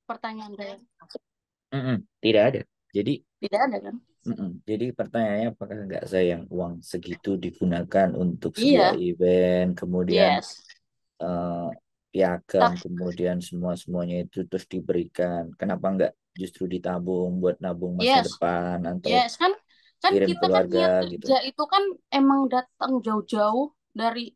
pertanyaan saya. Tidak ada. Jadi, Tidak ada kan? jadi pertanyaannya apakah nggak sayang uang segitu digunakan untuk sebuah Iya, event, kemudian yes. eh, piagam, Tapi kemudian semuanya itu terus diberikan. Kenapa nggak justru ditabung buat nabung masa yes, depan atau yes kan kan kirim kita kan keluarga niat gitu? kerja itu kan emang datang jauh-jauh dari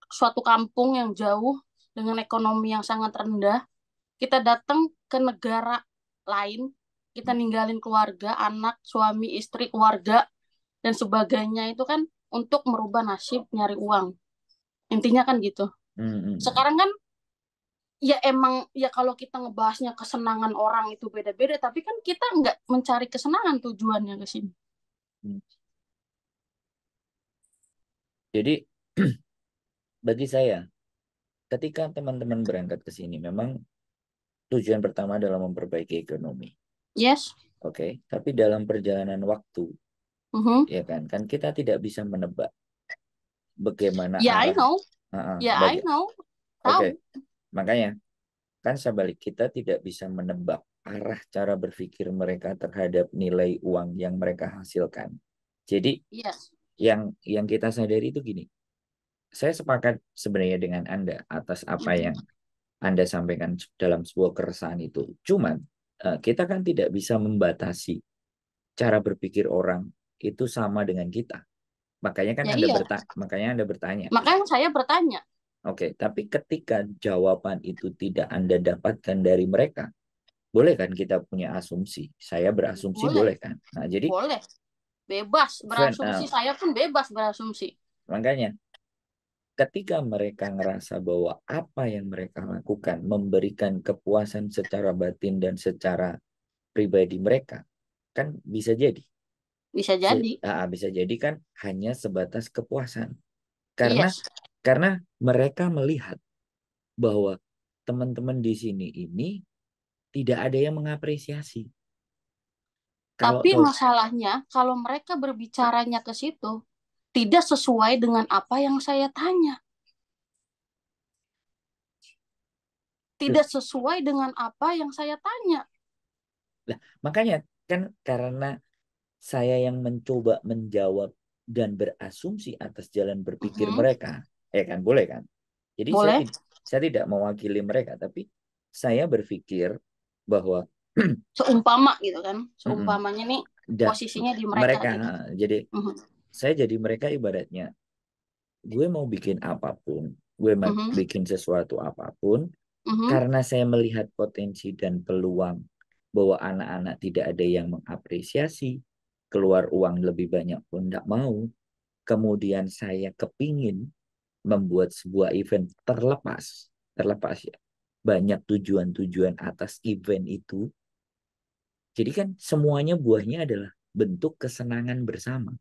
suatu kampung yang jauh dengan ekonomi yang sangat rendah. Kita datang ke negara lain, kita ninggalin keluarga, anak, suami, istri, keluarga, dan sebagainya itu kan untuk merubah nasib, nyari uang. Intinya kan gitu. Hmm, hmm, Sekarang kan ya emang ya kalau kita ngebahasnya kesenangan orang itu beda-beda, tapi kan kita nggak mencari kesenangan tujuannya ke sini. hmm. Jadi bagi saya, ketika teman-teman berangkat ke sini, memang tujuan pertama adalah memperbaiki ekonomi. Yes. Oke, tapi dalam perjalanan waktu, Mhm. ya kan, kan kita tidak bisa menebak bagaimana Ya I arah. know. Ya I Bagi, know. oke, Tahu. makanya kan sebalik kita tidak bisa menebak arah cara berpikir mereka terhadap nilai uang yang mereka hasilkan. Jadi Yes. yang kita sadari itu gini, saya sepakat sebenarnya dengan Anda atas apa Mhm. yang Anda sampaikan dalam sebuah keresahan itu. Cuman kita kan tidak bisa membatasi cara berpikir orang itu sama dengan kita. Makanya kan Ya Anda iya. bertanya. Makanya saya bertanya. Oke, tapi ketika jawaban itu tidak Anda dapatkan dari mereka, boleh kan kita punya asumsi? Saya berasumsi Boleh. boleh kan? Nah, jadi Boleh. Bebas friend, berasumsi. Saya pun bebas berasumsi. makanya ketika mereka ngerasa bahwa apa yang mereka lakukan memberikan kepuasan secara batin dan secara pribadi mereka, kan bisa jadi. Bisa jadi. Bisa jadi kan hanya sebatas kepuasan. Karena Yes. karena mereka melihat bahwa teman-teman di sini ini tidak ada yang mengapresiasi. Kalau Tapi tahu, masalahnya kalau mereka berbicaranya ke situ tidak sesuai dengan apa yang saya tanya. Tidak sesuai dengan apa yang saya tanya. lah, makanya kan karena saya yang mencoba menjawab dan berasumsi atas jalan berpikir Mhm. mereka, ya kan boleh kan? Jadi Boleh. saya tidak mewakili mereka, tapi saya berpikir bahwa Seumpama gitu kan. mm-mm, Seumpamanya nih da- posisinya di mereka mereka gitu. jadi Mhm. saya jadi mereka ibaratnya gue mau bikin apapun, gue mau Mhm. bikin sesuatu apapun, Mhm. karena saya melihat potensi dan peluang bahwa anak-anak tidak ada yang mengapresiasi, keluar uang lebih banyak pun tidak mau, kemudian saya kepingin membuat sebuah event terlepas ya, banyak tujuan-tujuan atas event itu, jadi kan semuanya buahnya adalah bentuk kesenangan bersama.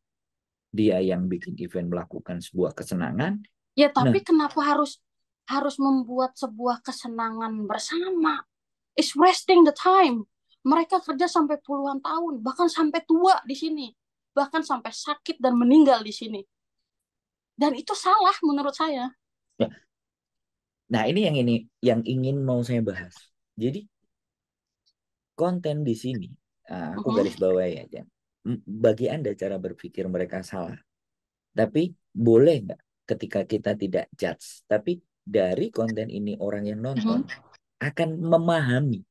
Dia yang bikin event melakukan sebuah kesenangan. Ya, Nah, tapi kenapa harus harus membuat sebuah kesenangan bersama? It's wasting the time. Mereka kerja sampai puluhan tahun, bahkan sampai tua di sini, bahkan sampai sakit dan meninggal di sini. Dan itu salah menurut saya. ya, nah ini yang ingin mau saya bahas. Jadi konten di sini, aku Mhm. garis bawahi aja. Bagi Anda cara berpikir mereka salah. Tapi boleh nggak ketika kita tidak judge, tapi dari konten ini orang yang nonton Mhm. akan memahami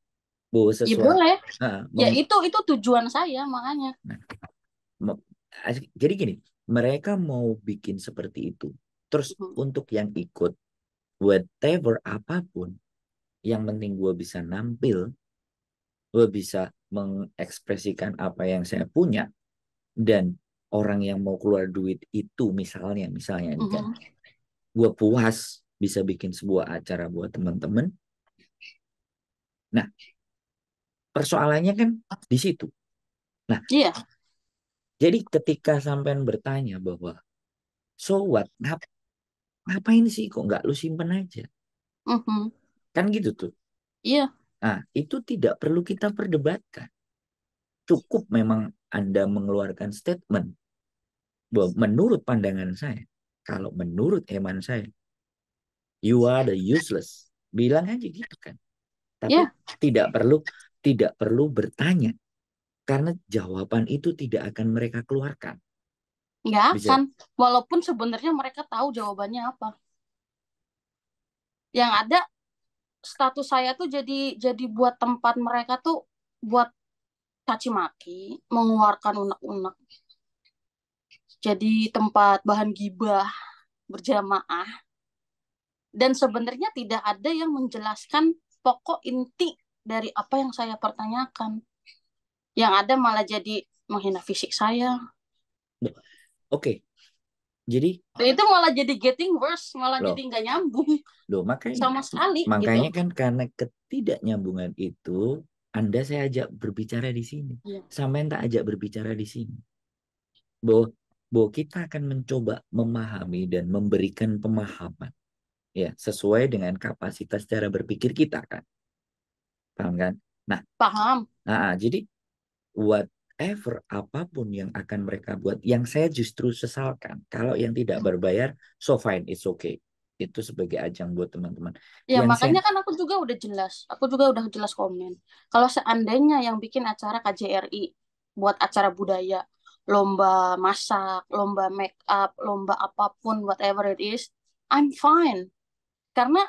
bahwa Ya sesuatu. boleh. ah, Ya mem- itu tujuan saya makanya. nah, mem- jadi gini, mereka mau bikin seperti itu. Terus Mhm. untuk yang ikut, whatever apapun, yang penting gue bisa nampil, gue bisa mengekspresikan apa yang saya punya, dan orang yang mau keluar duit itu misalnya nih kan, Mhm. gue puas bisa bikin sebuah acara buat teman-teman. Nah, persoalannya kan di situ. Nah, Iya. jadi ketika sampean bertanya bahwa so what, ngapain sih kok nggak lu simpen aja, Mhm. kan gitu tuh. Iya. Nah, itu tidak perlu kita perdebatkan. Cukup memang Anda mengeluarkan statement bahwa menurut pandangan saya, kalau menurut eman saya, you are the useless. Bilang aja gitu kan. Tapi Ya, tidak perlu bertanya karena jawaban itu tidak akan mereka keluarkan. nggak Bisa. akan. Walaupun sebenarnya mereka tahu jawabannya apa. Yang ada status saya tuh jadi buat tempat mereka tuh buat caci maki, mengeluarkan unek-unek. Jadi tempat bahan gibah berjamaah. Dan sebenarnya tidak ada yang menjelaskan pokok inti dari apa yang saya pertanyakan. Yang ada malah jadi menghina fisik saya. Oke, jadi Dan itu malah jadi getting worse, malah jadi loh, nggak nyambung makanya sama sekali gitu. makanya kan karena ketidaknyambungan itu Anda saya ajak berbicara di sini. Iya. Sampai tak ajak berbicara di sini. Bahwa bahwa kita akan mencoba memahami dan memberikan pemahaman ya sesuai dengan kapasitas cara berpikir kita kan. Paham kan? Nah, Paham? jadi whatever apapun yang akan mereka buat, yang saya justru sesalkan, kalau yang tidak berbayar, so fine, it's okay. Itu sebagai ajang buat teman-teman. Ya, Yang saya, makanya kan aku juga udah jelas. Aku juga udah jelas komen. Kalau seandainya yang bikin acara KJRI buat acara budaya, lomba masak, lomba make up, lomba apapun, whatever it is, I'm fine. Karena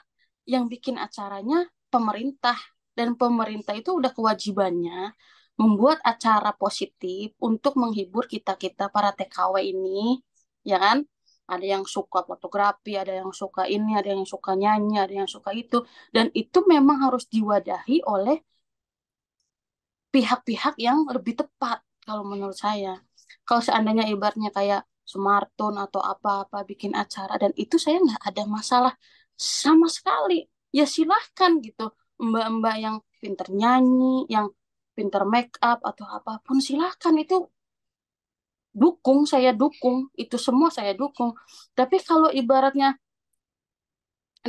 yang bikin acaranya pemerintah. Dan pemerintah itu udah kewajibannya membuat acara positif untuk menghibur kita-kita para TKW ini, ya kan? Ada yang suka fotografi, ada yang suka ini, ada yang suka nyanyi, ada yang suka itu. Dan itu memang harus diwadahi oleh pihak-pihak yang lebih tepat, kalau menurut saya. Kalau seandainya ibaratnya kayak Sumartun atau apa-apa bikin acara, dan itu saya nggak ada masalah sama sekali. Ya silahkan gitu. Mbak-mbak yang pinter nyanyi, yang pinter make up atau apapun, silahkan. Itu dukung, saya dukung. Itu semua saya dukung. Tapi kalau ibaratnya,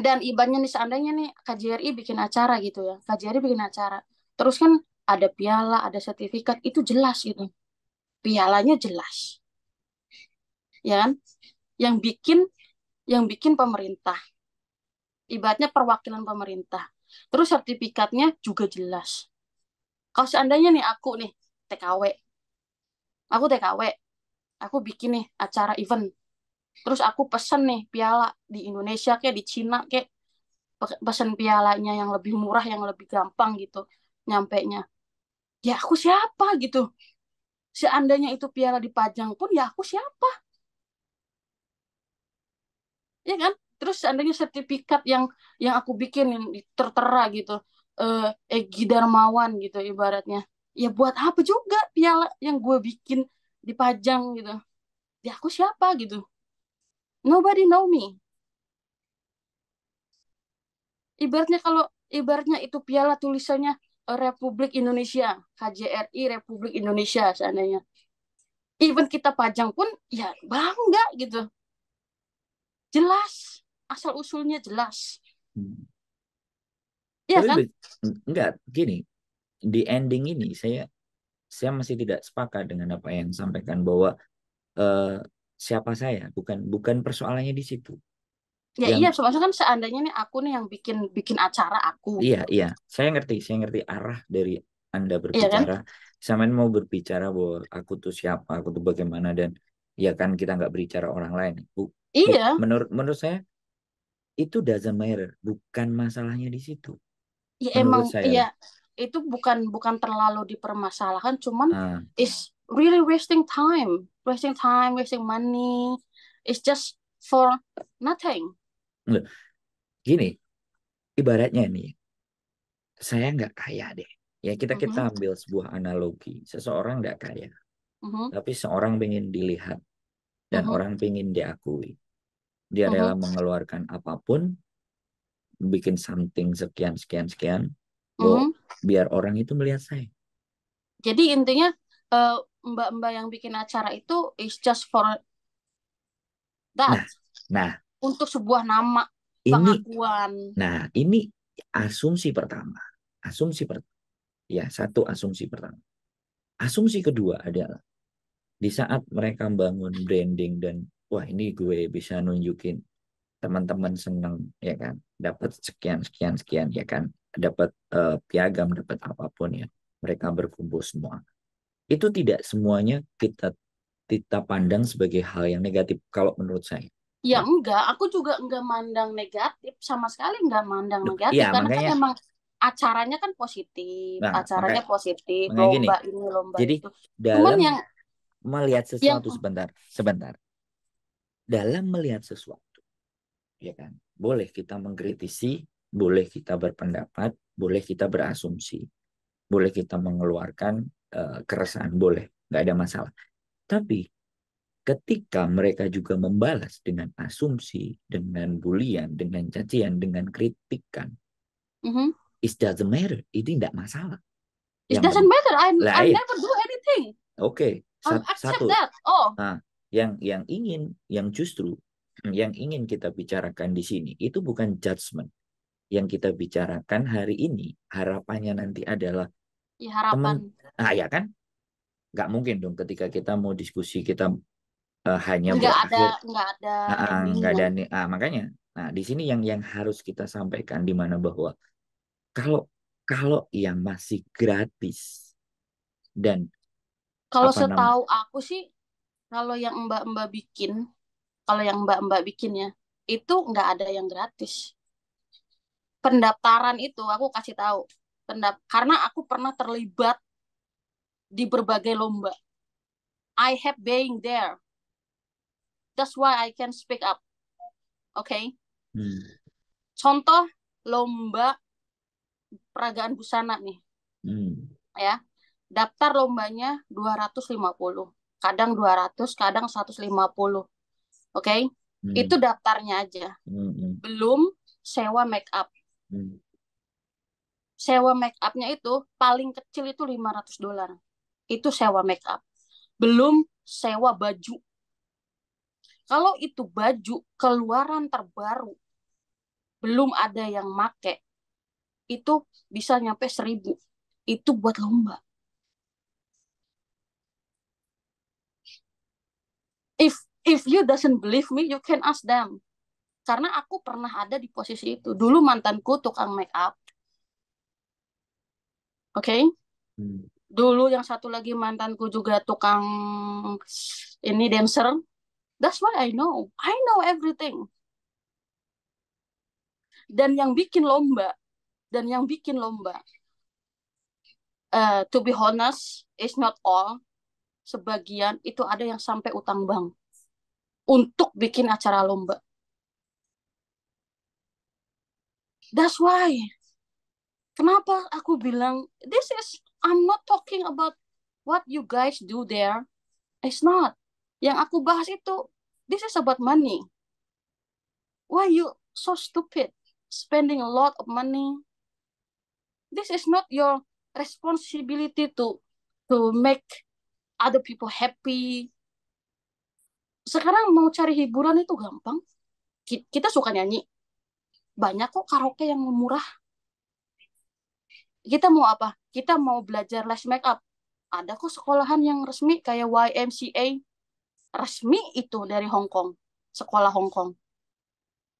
dan ibaratnya nih seandainya nih KJRI bikin acara gitu ya. KJRI bikin acara. Terus kan ada piala, ada sertifikat, itu jelas gitu. Pialanya jelas, ya kan? Yang bikin yang bikin pemerintah, ibaratnya perwakilan pemerintah. Terus sertifikatnya juga jelas. Kalau seandainya nih TKW, aku TKW, aku bikin nih acara event. Terus aku pesen nih piala di Indonesia kayak di Cina kayak pesen pialanya yang lebih murah, yang lebih gampang gitu nyampenya. Ya aku siapa gitu. Seandainya itu piala dipajang pun ya aku siapa, ya kan? Terus seandainya sertifikat yang aku bikin yang tertera gitu, eh Egi Darmawan gitu ibaratnya, ya buat apa juga piala yang gue bikin dipajang gitu, ya aku siapa gitu, nobody know me. Ibaratnya kalau ibaratnya itu piala tulisannya Republik Indonesia, KJRI Republik Indonesia seandainya, even kita pajang pun ya bangga gitu, jelas asal usulnya jelas, ya tapi kan? enggak gini, di ending ini saya masih tidak sepakat dengan apa yang disampaikan bahwa eh, siapa saya, bukan bukan persoalannya di situ. Ya Yang iya, maksudnya kan seandainya nih aku nih yang bikin bikin acara aku iya gitu. iya, saya ngerti arah dari Anda Iya kan? berbicara. Saya mau berbicara bahwa aku tuh siapa, aku tuh bagaimana, dan ya kan kita nggak berbicara orang lain. Iya, Menurut menurut saya itu doesn't matter, bukan masalahnya di situ. ya emang Menurut saya iya loh. itu bukan bukan terlalu dipermasalahkan, cuman Ah, is really wasting time, wasting money. It's just for nothing. loh, gini, ibaratnya nih, saya nggak kaya deh. Ya kita Mhm, ambil sebuah analogi. Seseorang nggak kaya, mhm, tapi seorang pengen dilihat dan mhm, orang pengen diakui. Dia mhm. rela mengeluarkan apapun, bikin something sekian sekian sekian, bahwa Mhm. biar orang itu melihat saya. Jadi intinya eh, mbak-mbak yang bikin acara itu is just for that, Nah, nah untuk sebuah nama, ini, pengakuan. ini asumsi pertama. Asumsi pertama. Ya, satu asumsi pertama. Asumsi kedua adalah di saat mereka bangun branding dan wah ini gue bisa nunjukin teman-teman seneng ya kan, dapat sekian sekian sekian ya kan, dapat piagam, dapat apapun ya. Mereka berkumpul semua. Itu tidak semuanya kita pandang sebagai hal yang negatif kalau menurut saya. Ya Ya, enggak, aku juga enggak mandang negatif, sama sekali enggak mandang loh, negatif, ya karena kan makanya, emang acaranya kan positif, nah, acaranya positif, makanya gini. lomba ini, lomba Jadi itu. Cuman dalam yang melihat yang sesuatu sebentar. Dalam melihat sesuatu, ya kan? Boleh kita mengkritisi, boleh kita berpendapat, boleh kita berasumsi, boleh kita mengeluarkan keresahan, boleh, nggak ada masalah. Tapi ketika mereka juga membalas dengan asumsi, dengan bulian, dengan cacian, dengan kritikan, Mhm. it doesn't matter, itu tidak masalah. It Yang doesn't matter, I lain, never do anything. oke, Accept satu. that. Oh, Nah, yang justru yang ingin kita bicarakan di sini itu bukan judgement. Yang kita bicarakan hari ini, harapannya nanti adalah ya harapan. teman, ya kan? Nggak mungkin dong ketika kita mau diskusi kita hanya berakhir, Nggak ada nggak endingnya. ada nih. Makanya, nah di sini yang harus kita sampaikan di mana bahwa kalau kalau yang masih gratis dan Kalau apa nam, setahu aku sih, kalau yang mbak-mbak bikin, kalau yang mbak-mbak bikin ya, itu nggak ada yang gratis. Pendaftaran itu aku kasih tahu. Karena aku pernah terlibat di berbagai lomba. I have been there. That's why I can speak up. Oke. Okay? hmm, Contoh lomba peragaan busana nih, hmm, ya. Daftar lombanya 250. Kadang 200, kadang 150. Oke. Okay? Itu hmm, daftarnya aja. hmm, hmm, Belum sewa make up. hmm, Sewa make upnya itu paling kecil itu $500. Itu sewa make up. Belum sewa baju. Kalau itu baju keluaran terbaru, belum ada yang make, itu bisa nyampe 1.000. Itu buat lomba. If you doesn't believe me, you can ask them. Karena aku pernah ada di posisi itu. Dulu mantanku tukang make up. Oke? Okay? hmm. Dulu yang satu lagi mantanku juga tukang ini dancer. That's why I know. I know everything. Dan yang bikin lomba, dan yang bikin lomba, to be honest, is not all. Sebagian itu ada yang sampai utang bank untuk bikin acara lomba. That's why. Kenapa aku bilang, I'm not talking about what you guys do there. It's not. Yang aku bahas itu, this is about money. Why you so stupid? Spending a lot of money. This is not your responsibility to make other people happy. Sekarang mau cari hiburan itu gampang. Kita suka nyanyi. Banyak kok karaoke yang murah. Kita mau apa? Kita mau belajar les make up. Ada kok sekolahan yang resmi kayak YMCA. Resmi itu dari Hong Kong. Sekolah Hong Kong.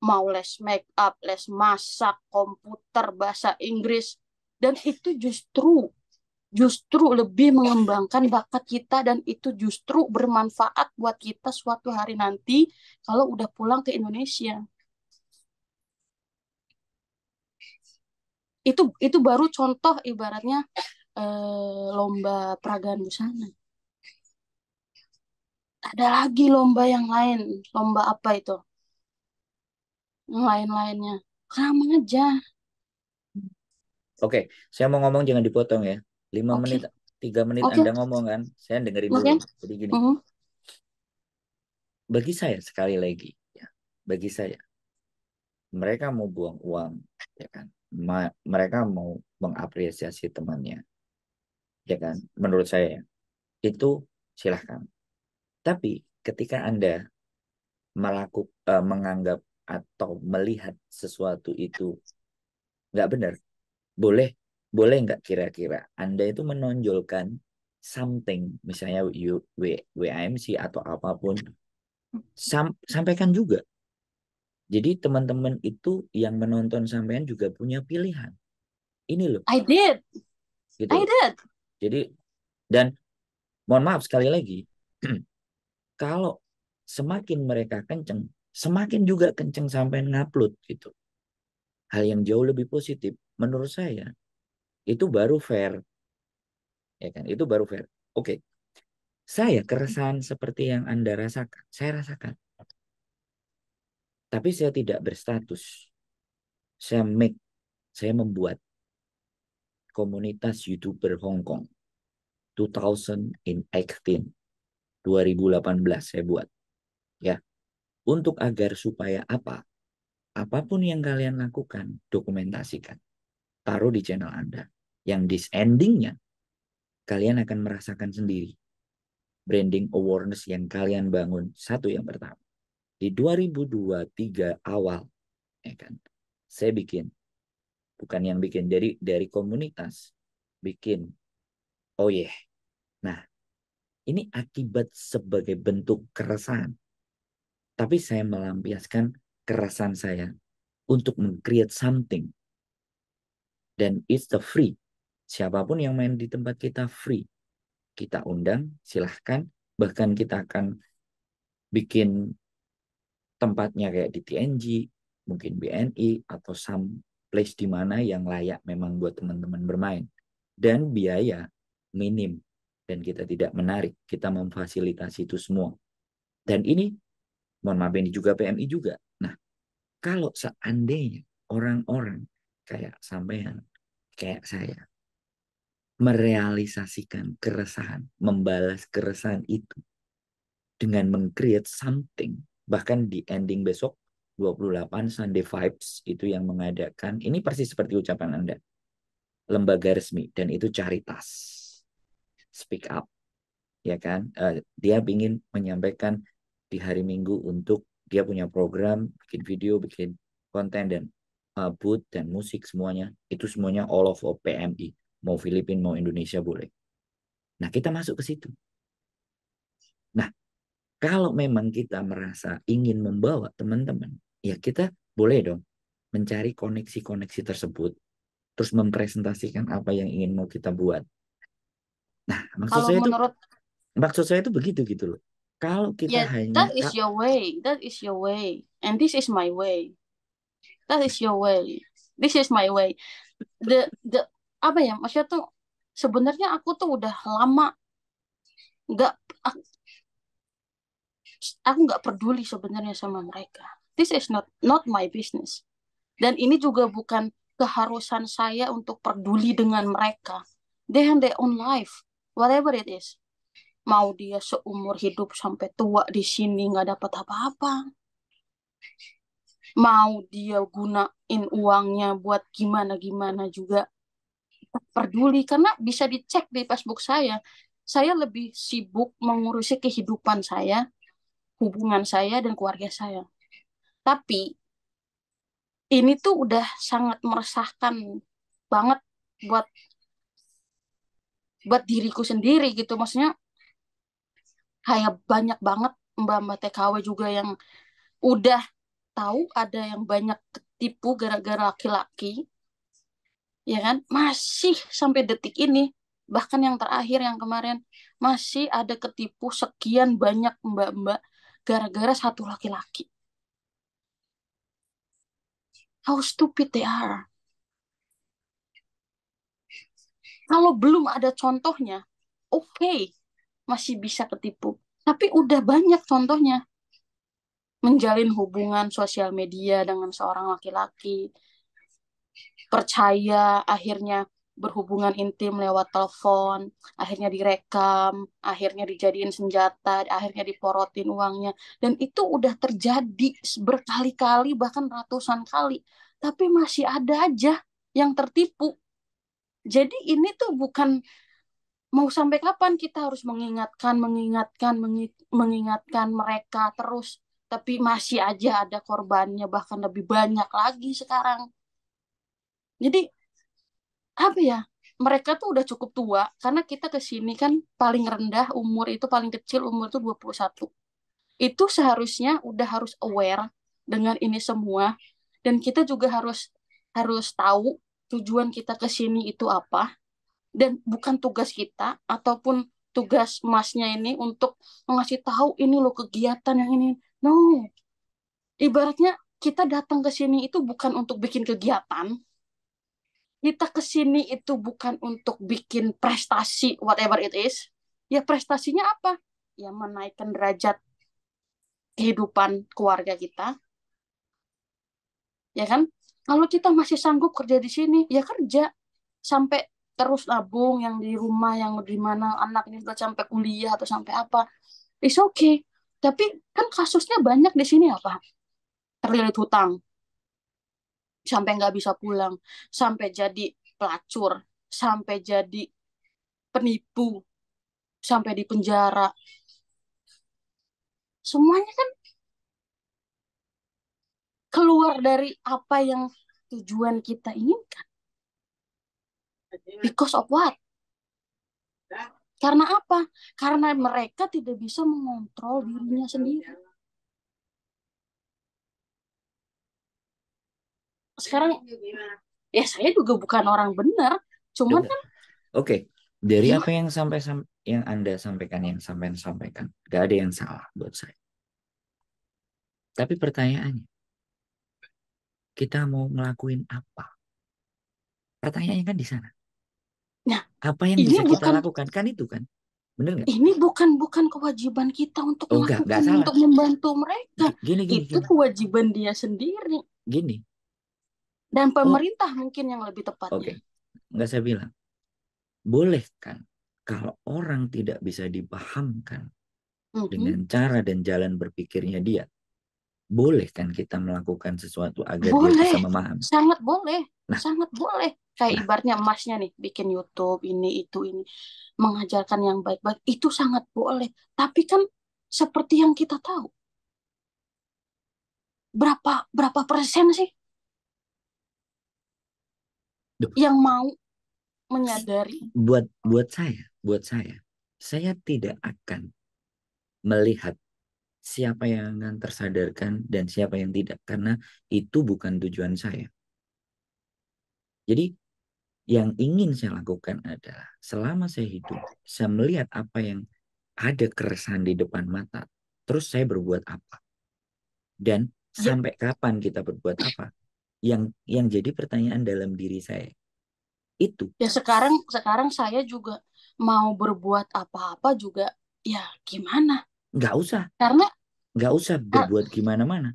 Mau les make up, les masak, komputer, bahasa Inggris. Dan itu justru lebih mengembangkan bakat kita dan itu justru bermanfaat buat kita suatu hari nanti kalau udah pulang ke Indonesia. Itu baru contoh ibaratnya lomba peragaan busana. Ada lagi lomba yang lain. Lomba apa itu? Yang lain-lainnya. Sama aja. Oke, saya mau ngomong jangan dipotong ya. 5 menit, Oke, 3 menit oke, Anda ngomong kan, saya dengerin dulu. oke. Jadi gini, Mhm. bagi saya sekali lagi, ya, bagi saya mereka mau buang uang, ya kan, mereka mau mengapresiasi temannya, ya kan, menurut saya itu silahkan. Tapi ketika Anda menganggap atau melihat sesuatu itu nggak benar, boleh boleh nggak kira-kira Anda itu menonjolkan something, misalnya WAMC atau apapun, sampaikan juga. Jadi teman-teman itu yang menonton sampean juga punya pilihan. Ini loh, I did. gitu I loh. did. Jadi, dan mohon maaf sekali lagi, kalau semakin mereka kenceng, semakin juga kenceng sampai ngupload gitu. Hal yang jauh lebih positif menurut saya itu baru fair, ya kan? Itu baru fair. Oke, saya keresahan seperti yang Anda rasakan, saya rasakan. Tapi saya tidak berstatus. Saya membuat komunitas YouTuber Hong Kong 2018, 2018 saya buat, ya. Untuk agar supaya apa? Apapun yang kalian lakukan, dokumentasikan. Taruh di channel Anda. Yang this endingnya, kalian akan merasakan sendiri. Branding awareness yang kalian bangun, satu yang pertama. Di 2023 awal, ya kan, saya bikin, bukan yang bikin, dari komunitas, bikin, oh yeah. Nah, ini akibat sebagai bentuk keresahan. Tapi saya melampiaskan keresahan saya untuk meng-create something. Dan it's the free. Siapapun yang main di tempat kita free. Kita undang, silahkan. Bahkan kita akan bikin tempatnya kayak di TNG, mungkin BNI, atau some place di mana yang layak memang buat teman-teman bermain. Dan biaya minim. Dan kita tidak menarik. Kita memfasilitasi itu semua. Dan ini, mohon maaf, ini juga PMI juga. Nah, kalau seandainya orang-orang kayak sampean, kayak saya, merealisasikan keresahan, membalas keresahan itu dengan meng-create something, bahkan di ending besok 28 Sunday Vibes itu yang mengadakan, ini persis seperti ucapan Anda, lembaga resmi, dan itu caritas, speak up, ya kan. Dia ingin menyampaikan di hari Minggu untuk dia punya program, bikin video, bikin konten, dan booth dan musik semuanya, itu semuanya all of PMI, mau Filipina, mau Indonesia boleh. Nah, kita masuk ke situ. Nah, kalau memang kita merasa ingin membawa teman-teman, ya kita boleh dong mencari koneksi-koneksi tersebut, terus mempresentasikan apa yang ingin mau kita buat. Nah, Kalau menurut, maksud saya itu begitu gitu loh. Kalau kita ya, hanya that is your way. That is your way. And this is my way. That is your way. This is my way. The apa ya? Maksudnya tuh sebenarnya aku tuh udah lama nggak aku nggak peduli sebenarnya sama mereka. This is not my business. Dan ini juga bukan keharusan saya untuk peduli dengan mereka. They have their own life, whatever it is. Mau dia seumur hidup sampai tua di sini nggak dapat apa-apa. Mau dia gunain uangnya buat gimana-gimana juga peduli. Karena bisa dicek di Facebook saya. Saya lebih sibuk mengurusi kehidupan saya, hubungan saya, dan keluarga saya. Tapi ini tuh udah sangat meresahkan banget buat buat diriku sendiri gitu. Maksudnya kayak banyak banget mbak-mbak TKW juga yang udah tahu ada yang banyak ketipu gara-gara laki-laki, ya kan? Masih sampai detik ini, bahkan yang terakhir yang kemarin masih ada ketipu sekian banyak mbak-mbak gara-gara satu laki-laki. How stupid they are. Kalau belum ada contohnya, oke, okay, masih bisa ketipu. Tapi udah banyak contohnya. Menjalin hubungan sosial media dengan seorang laki-laki, percaya, akhirnya berhubungan intim lewat telepon, akhirnya direkam, akhirnya dijadiin senjata, akhirnya diporotin uangnya. Dan itu udah terjadi berkali-kali, bahkan ratusan kali. Tapi masih ada aja yang tertipu. Jadi ini tuh bukan mau sampai kapan kita harus mengingatkan mereka terus, tapi masih aja ada korbannya, bahkan lebih banyak lagi sekarang. Jadi apa ya? Mereka tuh udah cukup tua karena kita ke sini kan paling rendah umur itu paling kecil umur itu 21. Itu seharusnya udah harus aware dengan ini semua dan kita juga harus harus tahu. tujuan kita ke sini itu apa, dan bukan tugas kita ataupun tugas masnya ini untuk mengasih tahu ini loh kegiatan yang ini. No, ibaratnya kita datang ke sini itu bukan untuk bikin kegiatan, kita ke sini itu bukan untuk bikin prestasi whatever it is. Ya prestasinya apa? Ya menaikkan derajat kehidupan keluarga kita, ya kan? Kalau kita masih sanggup kerja di sini, ya kerja sampai terus nabung yang di rumah, yang di mana anak ini sudah sampai kuliah atau sampai apa, it's okay. Tapi kan kasusnya banyak di sini apa? Terlilit hutang, sampai nggak bisa pulang, sampai jadi pelacur, sampai jadi penipu, sampai di penjara. Semuanya kan keluar dari apa yang tujuan kita inginkan. Because of what? Karena apa? Karena mereka tidak bisa mengontrol dirinya sendiri. Sekarang ya saya juga bukan orang benar, cuman Coba. kan Oke, dari apa gimana? yang yang Anda sampaikan, yang sampai sampaikan, gak ada yang salah buat saya. Tapi pertanyaannya, kita mau ngelakuin apa? Pertanyaannya kan di sana. Nah, Apa yang ini bisa kita bukan lakukan? Kan itu kan? Bener nggak? ini bukan kewajiban kita untuk Oh, nggak melakukan salah. untuk membantu mereka. Gini, gini, Itu gini. kewajiban dia sendiri Gini. dan Oh, pemerintah mungkin yang lebih oke. tepatnya. Nggak saya bilang. Boleh kan? Kalau orang tidak bisa dipahamkan Mhm. dengan cara dan jalan berpikirnya dia, boleh kan kita melakukan sesuatu agar dia Boleh, bisa memahami? sangat boleh, Nah, sangat boleh. Kayak nah, ibaratnya emasnya nih, bikin YouTube ini, mengajarkan yang baik-baik itu sangat boleh. Tapi kan seperti yang kita tahu, berapa berapa persen sih duh, yang mau menyadari? buat saya tidak akan melihat siapa yang akan tersadarkan dan siapa yang tidak, karena itu bukan tujuan saya. Jadi yang ingin saya lakukan adalah selama saya hidup, saya melihat apa yang ada keresahan di depan mata, terus saya berbuat apa dan Ya, sampai kapan kita berbuat apa. Yang jadi pertanyaan dalam diri saya itu. ya sekarang saya juga mau berbuat apa-apa juga ya gimana? Nggak usah, Karena nggak usah ah, berbuat gimana mana.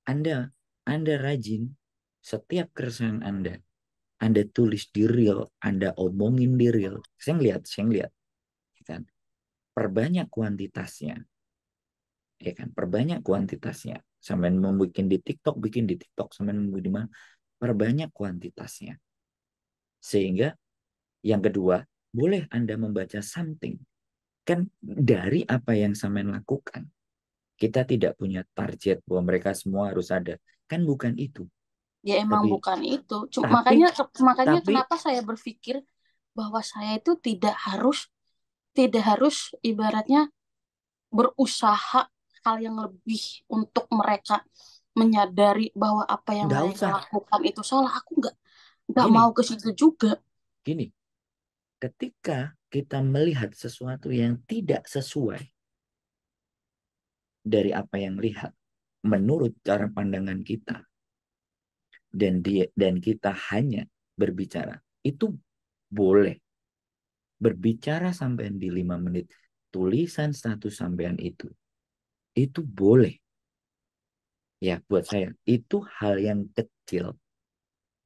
Anda Anda rajin, setiap keresahan Anda tulis di reel, Anda omongin di reel. Saya ngeliat, ya kan? Perbanyak kuantitasnya, ya kan? Perbanyak kuantitasnya. Sampai mau bikin di TikTok, sampai mau di mana? Perbanyak kuantitasnya. Sehingga yang kedua, boleh Anda membaca something. Kan dari apa yang sampean lakukan, kita tidak punya target bahwa mereka semua harus ada. Kan bukan itu. ya emang Tapi bukan itu. tapi Makanya makanya tapi kenapa saya berpikir bahwa saya itu tidak harus ibaratnya berusaha hal yang lebih untuk mereka menyadari bahwa apa yang nggak mereka usah. lakukan itu salah. Aku nggak mau Gini, ke situ juga. gini. Ketika kita melihat sesuatu yang tidak sesuai dari apa yang lihat, menurut cara pandangan kita, dan kita hanya berbicara, itu boleh. Berbicara sampai di 5 menit, tulisan status sampean itu boleh. Ya, buat saya itu hal yang kecil,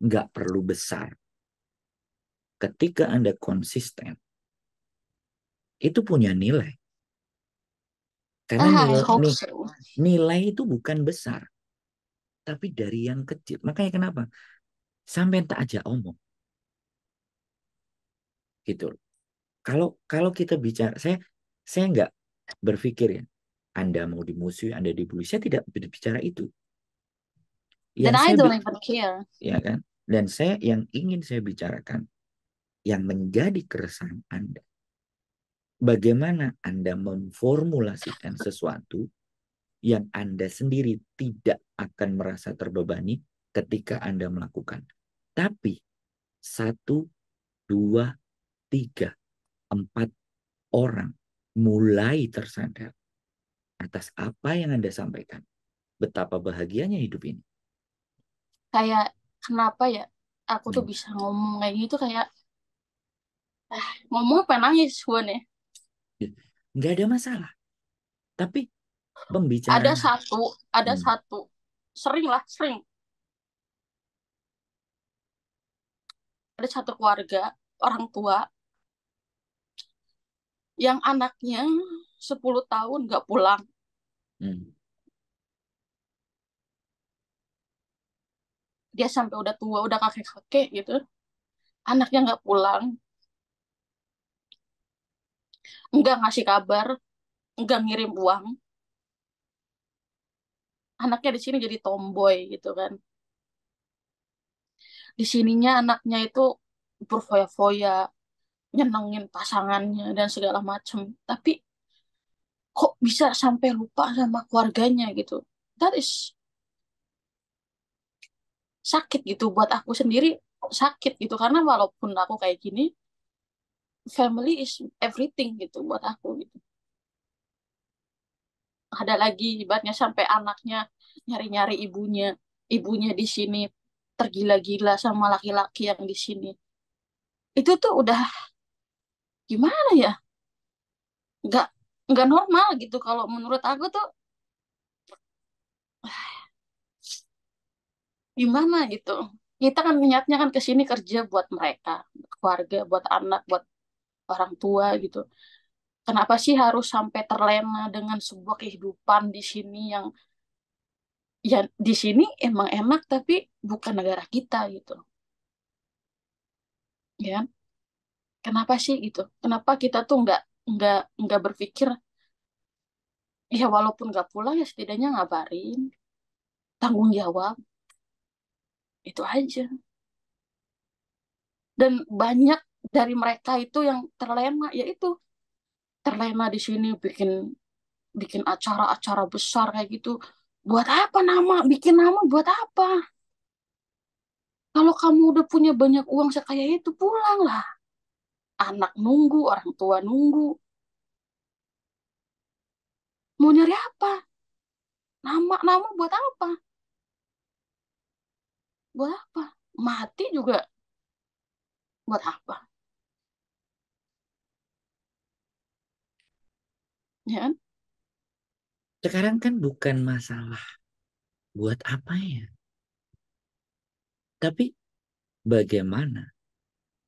nggak perlu besar. Ketika Anda konsisten, itu punya nilai. Karena Ah, I nilai, hope so. nilai itu bukan besar, tapi dari yang kecil. Makanya kenapa? Sampai tak aja omong gitu. Kalau kalau kita bicara, saya nggak berpikir ya, Anda mau dimusuhi, Anda dibully. Saya tidak berbicara itu. Then Yang I saya don't even care. ya kan, dan yang ingin saya bicarakan, yang menjadi keresahan Anda, bagaimana Anda memformulasikan sesuatu yang Anda sendiri tidak akan merasa terbebani ketika Anda melakukan. Tapi Satu, dua, tiga, empat orang mulai tersadar atas apa yang Anda sampaikan. Betapa bahagianya hidup ini. Kayak kenapa ya aku tuh Hmm. bisa ngomong kayak gitu, kayak ngomong apa nangis gue nih. Nggak ada masalah. Tapi Ada pembicaraan. satu, ada Hmm. satu, sering lah, sering. Ada satu keluarga, orang tua, yang anaknya 10 tahun gak pulang. Hmm. Dia sampai udah tua, udah kakek-kakek gitu. Anaknya gak pulang, nggak ngasih kabar, nggak ngirim uang. Anaknya di sini jadi tomboy gitu kan. Di sininya anaknya itu berfoya-foya, nyenengin pasangannya dan segala macem. Tapi kok bisa sampai lupa sama keluarganya gitu. That is sakit gitu buat aku sendiri, sakit gitu karena walaupun aku kayak gini, family is everything gitu buat aku gitu. Ada lagi ibaratnya sampai anaknya nyari-nyari ibunya, ibunya di sini tergila-gila sama laki-laki yang di sini. Itu tuh udah gimana ya? Nggak nggak normal gitu kalau menurut aku tuh, gimana gitu. Kita kan niatnya kan ke sini kerja buat mereka, buat keluarga, buat anak, buat orang tua gitu. Kenapa sih harus sampai terlena dengan sebuah kehidupan di sini yang ya di sini emang enak tapi bukan negara kita gitu. Ya kan? Kenapa sih gitu? Kenapa kita tuh nggak berpikir ya walaupun nggak pulang ya setidaknya ngabarin, tanggung jawab, itu aja. Dan banyak dari mereka itu yang terlena, yaitu terlena di sini bikin bikin acara-acara besar kayak gitu. Buat apa nama? Bikin nama buat apa? Kalau kamu udah punya banyak uang sekaya itu, pulanglah. Anak nunggu, orang tua nunggu. Mau nyari apa? Nama-nama buat apa? Buat apa? Mati juga buat apa? Ya kan? Sekarang kan bukan masalah buat apa ya. Tapi bagaimana?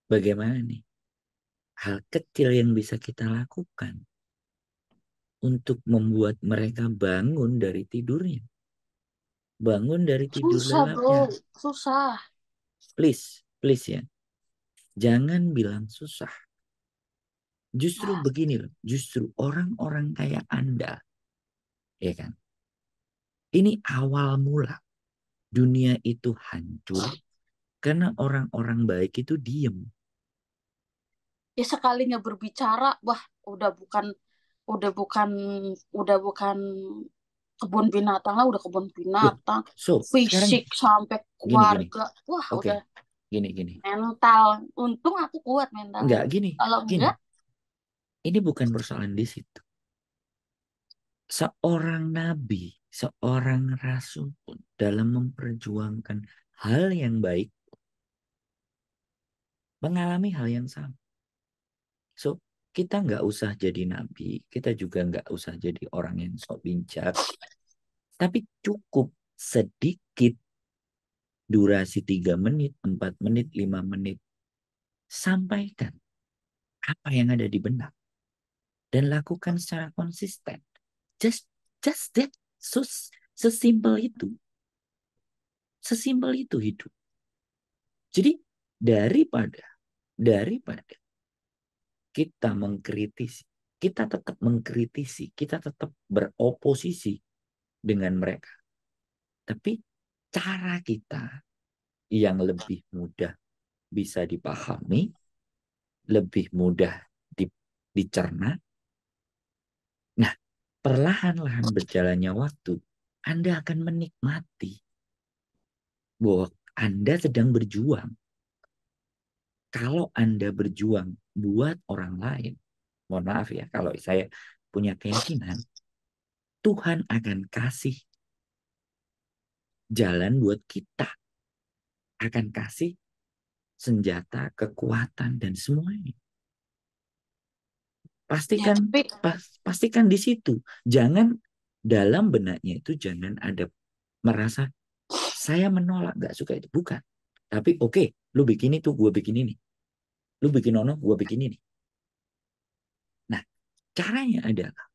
Bagaimana nih? Hal kecil yang bisa kita lakukan untuk membuat mereka bangun dari tidurnya. Bangun dari tidur Susah, bro. lelapnya. Susah. Please, please ya. Jangan bilang susah. Justru begini loh. Justru orang-orang kayak Anda. Ya kan? Ini awal mula. Dunia itu hancur karena orang-orang baik itu diem. Ya sekali nggak berbicara, wah udah bukan udah bukan udah bukan kebun binatang lah, udah kebun Loh, binatang. so sekarang Fisik sampai gini. keluarga, wah Oke, udah gini. mental. Untung aku kuat mentalnya. Enggak, Kalau gini. enggak, Ini bukan persoalan di situ. Seorang nabi, seorang rasul pun dalam memperjuangkan hal yang baik mengalami hal yang sama. So, kita nggak usah jadi nabi, kita juga nggak usah jadi orang yang sok bijak, tapi cukup sedikit durasi 3 menit, 4 menit, 5 menit. Sampaikan apa yang ada di benak dan lakukan secara konsisten. Just, just that. So, sesimpel itu. Sesimpel itu hidup. Jadi daripada kita mengkritisi, kita tetap mengkritisi, kita tetap beroposisi dengan mereka. Tapi cara kita yang lebih mudah bisa dipahami, lebih mudah dicerna. Nah, perlahan-lahan berjalannya waktu, Anda akan menikmati bahwa Anda sedang berjuang. Kalau Anda berjuang buat orang lain, mohon maaf ya, kalau saya punya keyakinan, Tuhan akan kasih jalan buat kita, akan kasih senjata, kekuatan, dan semuanya. Ya, Pastikan, tapi pastikan di situ. Jangan dalam benaknya itu jangan ada merasa saya menolak, nggak suka itu. Bukan. Tapi oke, lu bikin itu, gue bikin ini. Lu bikin ono, gue bikin ini. Nah, caranya adalah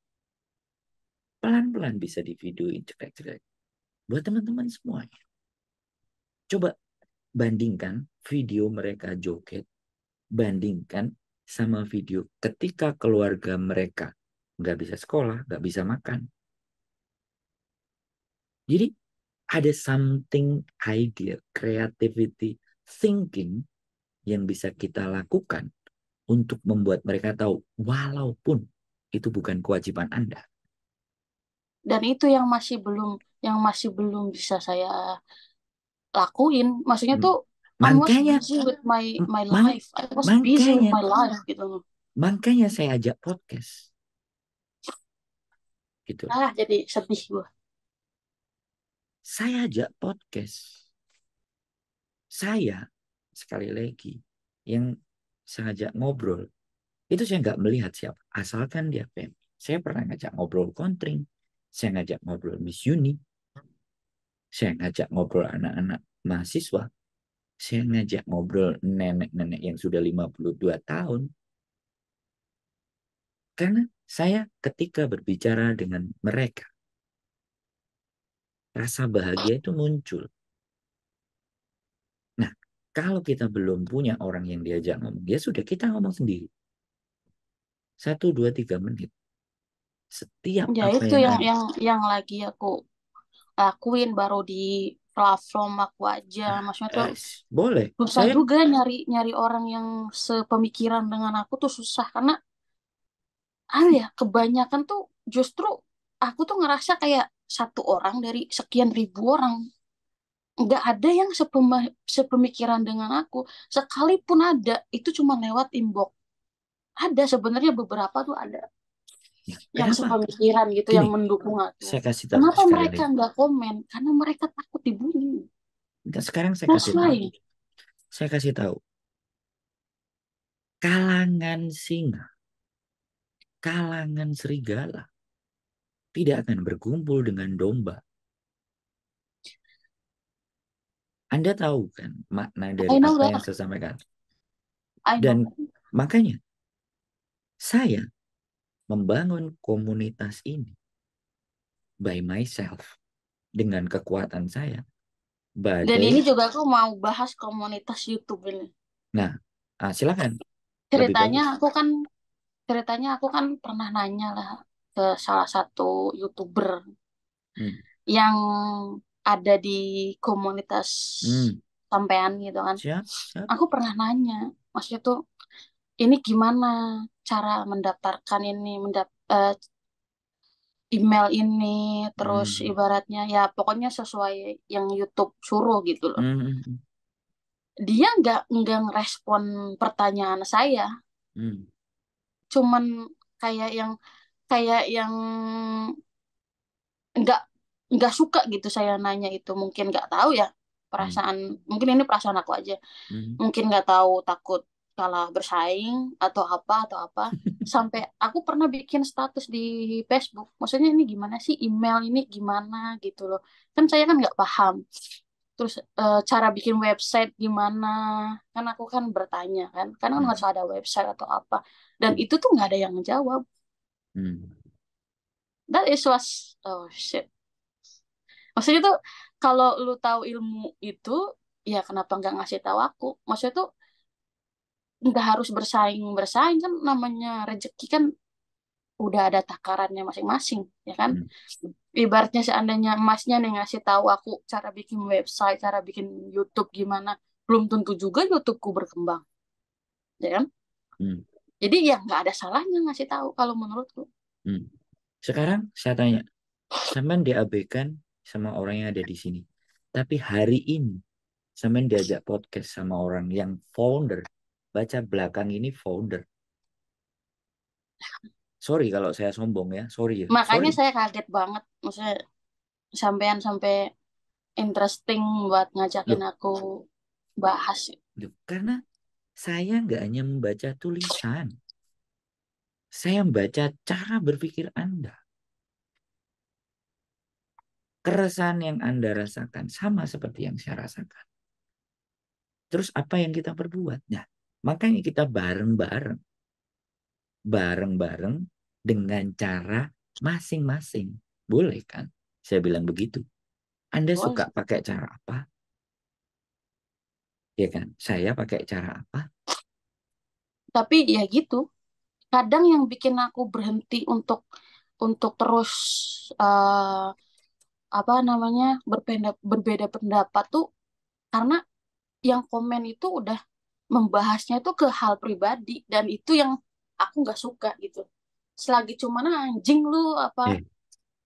pelan-pelan bisa di videoin cekrek-cekrek. Buat teman-teman semuanya. Coba bandingkan video mereka joget, bandingkan sama video ketika keluarga mereka nggak bisa sekolah, nggak bisa makan. Jadi ada something idea, creativity, thinking yang bisa kita lakukan untuk membuat mereka tahu walaupun itu bukan kewajiban Anda. dan itu yang masih belum bisa saya lakuin. Maksudnya tuh I was Makanya, busy with my mang- life. I was busy with makanya, my life gitu. makanya saya ajak podcast, gitu. Ah, jadi sedih gua. Saya ajak podcast. Saya sekali lagi yang sengaja ngobrol itu saya nggak melihat siapa, asalkan dia PMI. Saya pernah ngajak ngobrol Kontring, saya ngajak ngobrol Miss Uni, saya ngajak ngobrol anak-anak mahasiswa, saya ngajak ngobrol nenek-nenek yang sudah 52 tahun. Karena saya ketika berbicara dengan mereka, rasa bahagia itu muncul. Nah, kalau kita belum punya orang yang diajak ngomong, ya sudah kita ngomong sendiri. 1, 2, 3 menit. Setiap Ya apa itu yang yang ada. yang lagi aku lakuin baru di platform aku aja. Maksudnya tuh Boleh. susah Saya juga nyari nyari orang yang sepemikiran dengan aku tuh susah karena ya kebanyakan tuh justru aku tuh ngerasa kayak satu orang dari sekian ribu orang nggak ada yang sepemikiran dengan aku. Sekalipun ada itu cuma lewat inbox. Ada sebenarnya beberapa tuh ada ya, yang kenapa? sepemikiran gitu yang Gini, mendukung aku. saya kasih tahu Kenapa sekali mereka lagi. nggak komen? Karena mereka takut dibully. Sekarang saya That's kasih tahu. why. Saya kasih tahu. Kalangan singa, kalangan serigala tidak akan berkumpul dengan domba. Anda tahu kan makna dari I know apa yang that. saya sampaikan. I Dan know. makanya saya membangun komunitas ini by myself dengan kekuatan saya. Dan Badai. ini juga aku mau bahas komunitas YouTube ini. Nah, silakan. Lebih Ceritanya bagus. aku kan ceritanya aku kan pernah nanya lah ke salah satu YouTuber Hmm. yang ada di komunitas Hmm. sampean gitu kan. Siap, siap. Aku pernah nanya, maksudnya tuh ini gimana cara mendaftarkan ini, email ini, terus Hmm. ibaratnya ya pokoknya sesuai yang YouTube suruh gitu loh. Hmm. Hmm. Dia nggak ngerespon pertanyaan saya, Hmm. cuman kayak yang kayak yang nggak nggak suka gitu saya nanya itu mungkin nggak tahu ya Hmm. perasaan mungkin ini perasaan aku aja Hmm. mungkin nggak tahu takut kalah bersaing atau apa sampai aku pernah bikin status di Facebook maksudnya ini gimana sih email ini gimana gitu loh kan saya kan nggak paham terus cara bikin website gimana kan aku kan bertanya kan harus Hmm. ada website atau apa dan itu tuh nggak ada yang menjawab Hmm. that is was oh shit. Maksudnya tuh kalau lu tahu ilmu itu, ya kenapa nggak ngasih tahu aku? Maksudnya tuh nggak harus bersaing bersaing kan namanya rezeki kan udah ada takarannya masing-masing, ya kan? Hmm. Ibaratnya seandainya emasnya nih ngasih tahu aku cara bikin website, cara bikin YouTube gimana, belum tentu juga YouTubeku berkembang, ya kan? Hmm. Jadi ya nggak ada salahnya ngasih tahu kalau menurutku. Hmm. Sekarang saya tanya, sampean diabaikan sama orang yang ada di sini. Tapi hari ini, sampean diajak podcast sama orang yang founder baca belakang ini folder. Sorry kalau saya sombong ya, sorry ya, Makanya sorry. saya kaget banget, maksudnya sampean sampai interesting buat ngajakin Loh, aku bahas. loh, karena saya nggak hanya membaca tulisan, saya membaca cara berpikir Anda. Keresahan yang Anda rasakan sama seperti yang saya rasakan. Terus apa yang kita perbuat? Nah, makanya kita bareng-bareng, bareng-bareng dengan cara masing-masing. Boleh kan? Saya bilang begitu. Anda Boleh. suka pakai cara apa? Ya kan? Saya pakai cara apa? Tapi ya gitu, kadang yang bikin aku berhenti untuk terus eh, apa namanya berbeda pendapat tuh karena yang komen itu udah membahasnya tuh ke hal pribadi dan itu yang aku nggak suka gitu. Selagi cuman anjing lu Eh,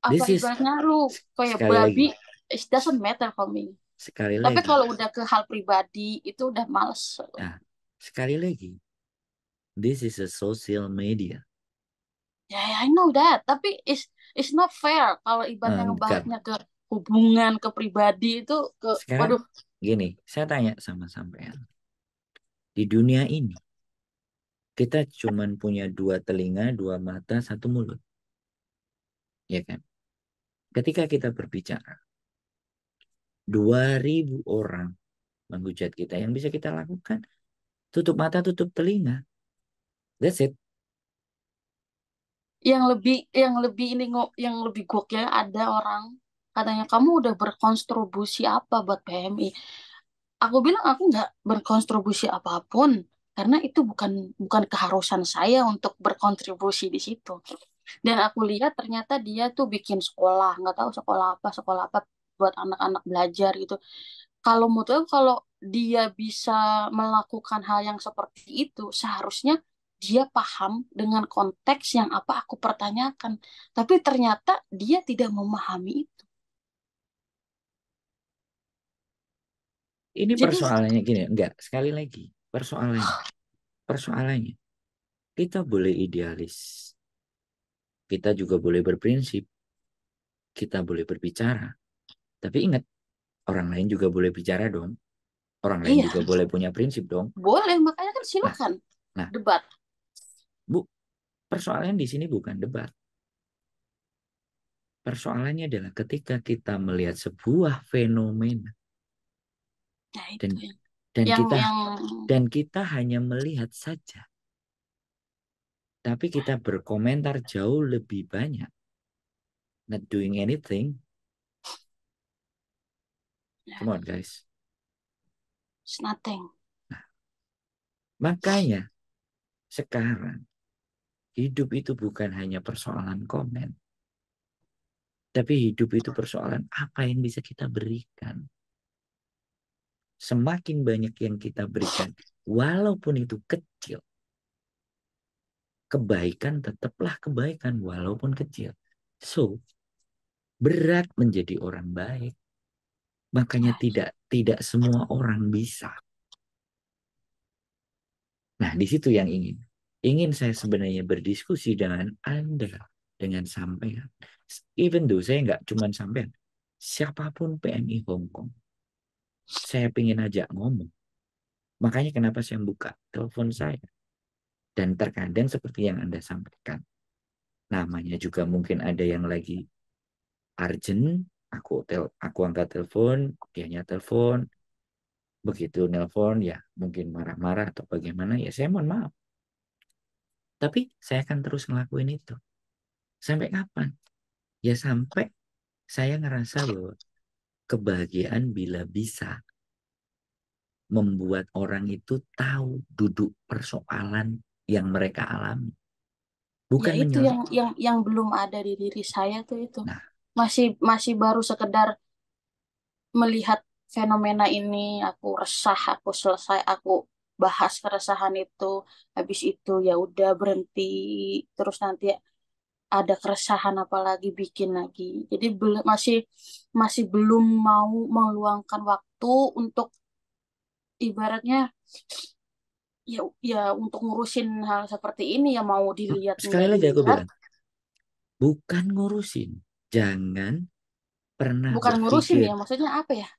apa this is ibaratnya lu kayak sekali babi, lagi, it doesn't matter for me. sekali Tapi lagi. kalau udah ke hal pribadi itu udah males. Nah, sekali lagi. This is a social media. Ya, I know that. Tapi it's not fair kalau ibaratnya Enggak. ngebahasnya ke hubungan, ke pribadi itu ke, Sekarang waduh, gini, saya tanya sama sampean. Di dunia ini, kita cuma punya dua telinga, dua mata, satu mulut. Ya kan? Ketika kita berbicara, 2.000 orang menghujat kita. Yang bisa kita lakukan, tutup mata, tutup telinga. That's it. yang lebih ini yang lebih gokil ada orang katanya kamu udah berkontribusi apa buat PMI. Aku bilang aku nggak berkontribusi apapun karena itu bukan bukan keharusan saya untuk berkontribusi di situ. Dan aku lihat ternyata dia tuh bikin sekolah, nggak tahu sekolah apa buat anak-anak belajar gitu. Kalau menurut aku, kalau dia bisa melakukan hal yang seperti itu, seharusnya dia paham dengan konteks yang apa aku pertanyakan. Tapi ternyata dia tidak memahami itu. Ini Jadi persoalannya gini, enggak, sekali lagi. Persoalannya, kita boleh idealis. Kita juga boleh berprinsip. Kita boleh berbicara. Tapi ingat, orang lain juga boleh bicara dong. Orang lain iya, juga boleh punya prinsip dong. boleh. Makanya kan Nah, silakan nah, debat. Bu, persoalannya di sini bukan debat. Persoalannya adalah ketika kita melihat sebuah fenomena Nah dan itu dan yang kita yang dan kita hanya melihat saja, tapi kita berkomentar jauh lebih banyak, not doing anything. ya, Come on, guys. it's nothing. Nah, makanya sekarang hidup itu bukan hanya persoalan komen, tapi hidup itu persoalan apa yang bisa kita berikan. Semakin banyak yang kita berikan, walaupun itu kecil, kebaikan tetaplah kebaikan walaupun kecil. So, berat menjadi orang baik. Makanya Ya, tidak semua orang bisa. Nah, di situ yang ingin saya sebenarnya berdiskusi dengan Anda, dengan sampean. Even though saya nggak cuma sampean, siapapun PMI Hong Kong, saya ingin ajak ngomong. Makanya kenapa saya buka telepon saya. Dan terkadang seperti yang Anda sampaikan, namanya juga mungkin ada yang lagi urgent, aku angkat telepon, dianya telepon, begitu nelpon ya mungkin marah-marah atau bagaimana ya saya mohon maaf. Tapi saya akan terus ngelakuin itu. Sampai kapan? Ya sampai saya ngerasa bahwa kebahagiaan bila bisa membuat orang itu tahu duduk persoalan yang mereka alami. ya Bukan itu menyelesaikan. yang belum ada di diri saya tuh itu. Nah, Masih masih baru sekedar melihat fenomena ini, aku resah, aku selesai, aku bahas keresahan itu, habis itu ya udah berhenti, terus nanti ada keresahan apa lagi bikin lagi. Jadi belum masih masih belum mau meluangkan waktu untuk ibaratnya Ya, ya untuk ngurusin hal seperti ini ya mau dilihat Sekali nggak lagi aku dilihat, bilang, bukan ngurusin. Jangan pernah bukan ngurusin berpikir, ya, maksudnya apa ya?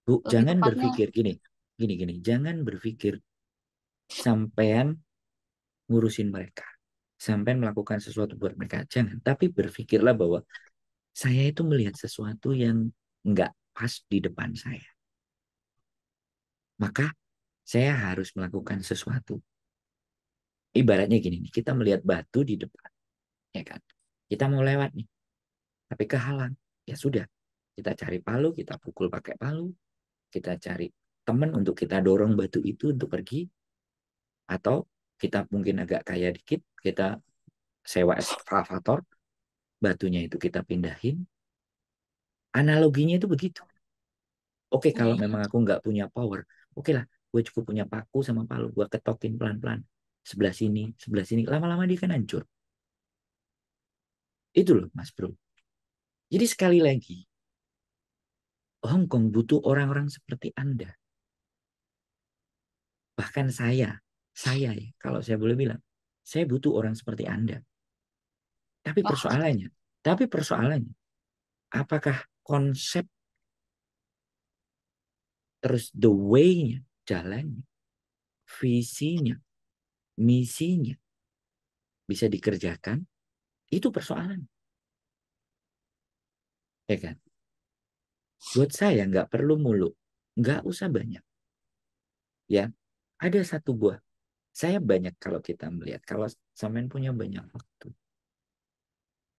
Lebih jangan tepatnya, berpikir gini, gini. Jangan berpikir sampean ngurusin mereka. Sampean melakukan sesuatu buat mereka. Jangan. Tapi berpikirlah bahwa saya itu melihat sesuatu yang nggak pas di depan saya. Maka saya harus melakukan sesuatu. Ibaratnya gini, kita melihat batu di depan, ya kan? Kita mau lewat nih, tapi kehalang. Ya sudah, kita cari palu, kita pukul pakai palu, kita cari teman untuk kita dorong batu itu untuk pergi, atau kita mungkin agak kaya dikit, kita sewa eskavator, batunya itu kita pindahin. Analoginya itu begitu. Oke, kalau iya, memang aku nggak punya power, oke lah, gue cukup punya paku sama palu, gue ketokin pelan-pelan. Sebelah sini, lama-lama dia kan hancur. Itu loh, Mas Bro. Jadi sekali lagi, Hong Kong butuh orang-orang seperti Anda. Bahkan saya ya, kalau saya boleh bilang, saya butuh orang seperti Anda. Tapi wah, persoalannya, tapi persoalannya, apakah konsep terus the way-nya, jalannya, visinya, misinya bisa dikerjakan? Itu persoalan, ya kan? Buat saya nggak perlu muluk, nggak usah banyak, ya. Ada satu buah. Saya banyak kalau kita melihat, kalau sampean punya banyak waktu,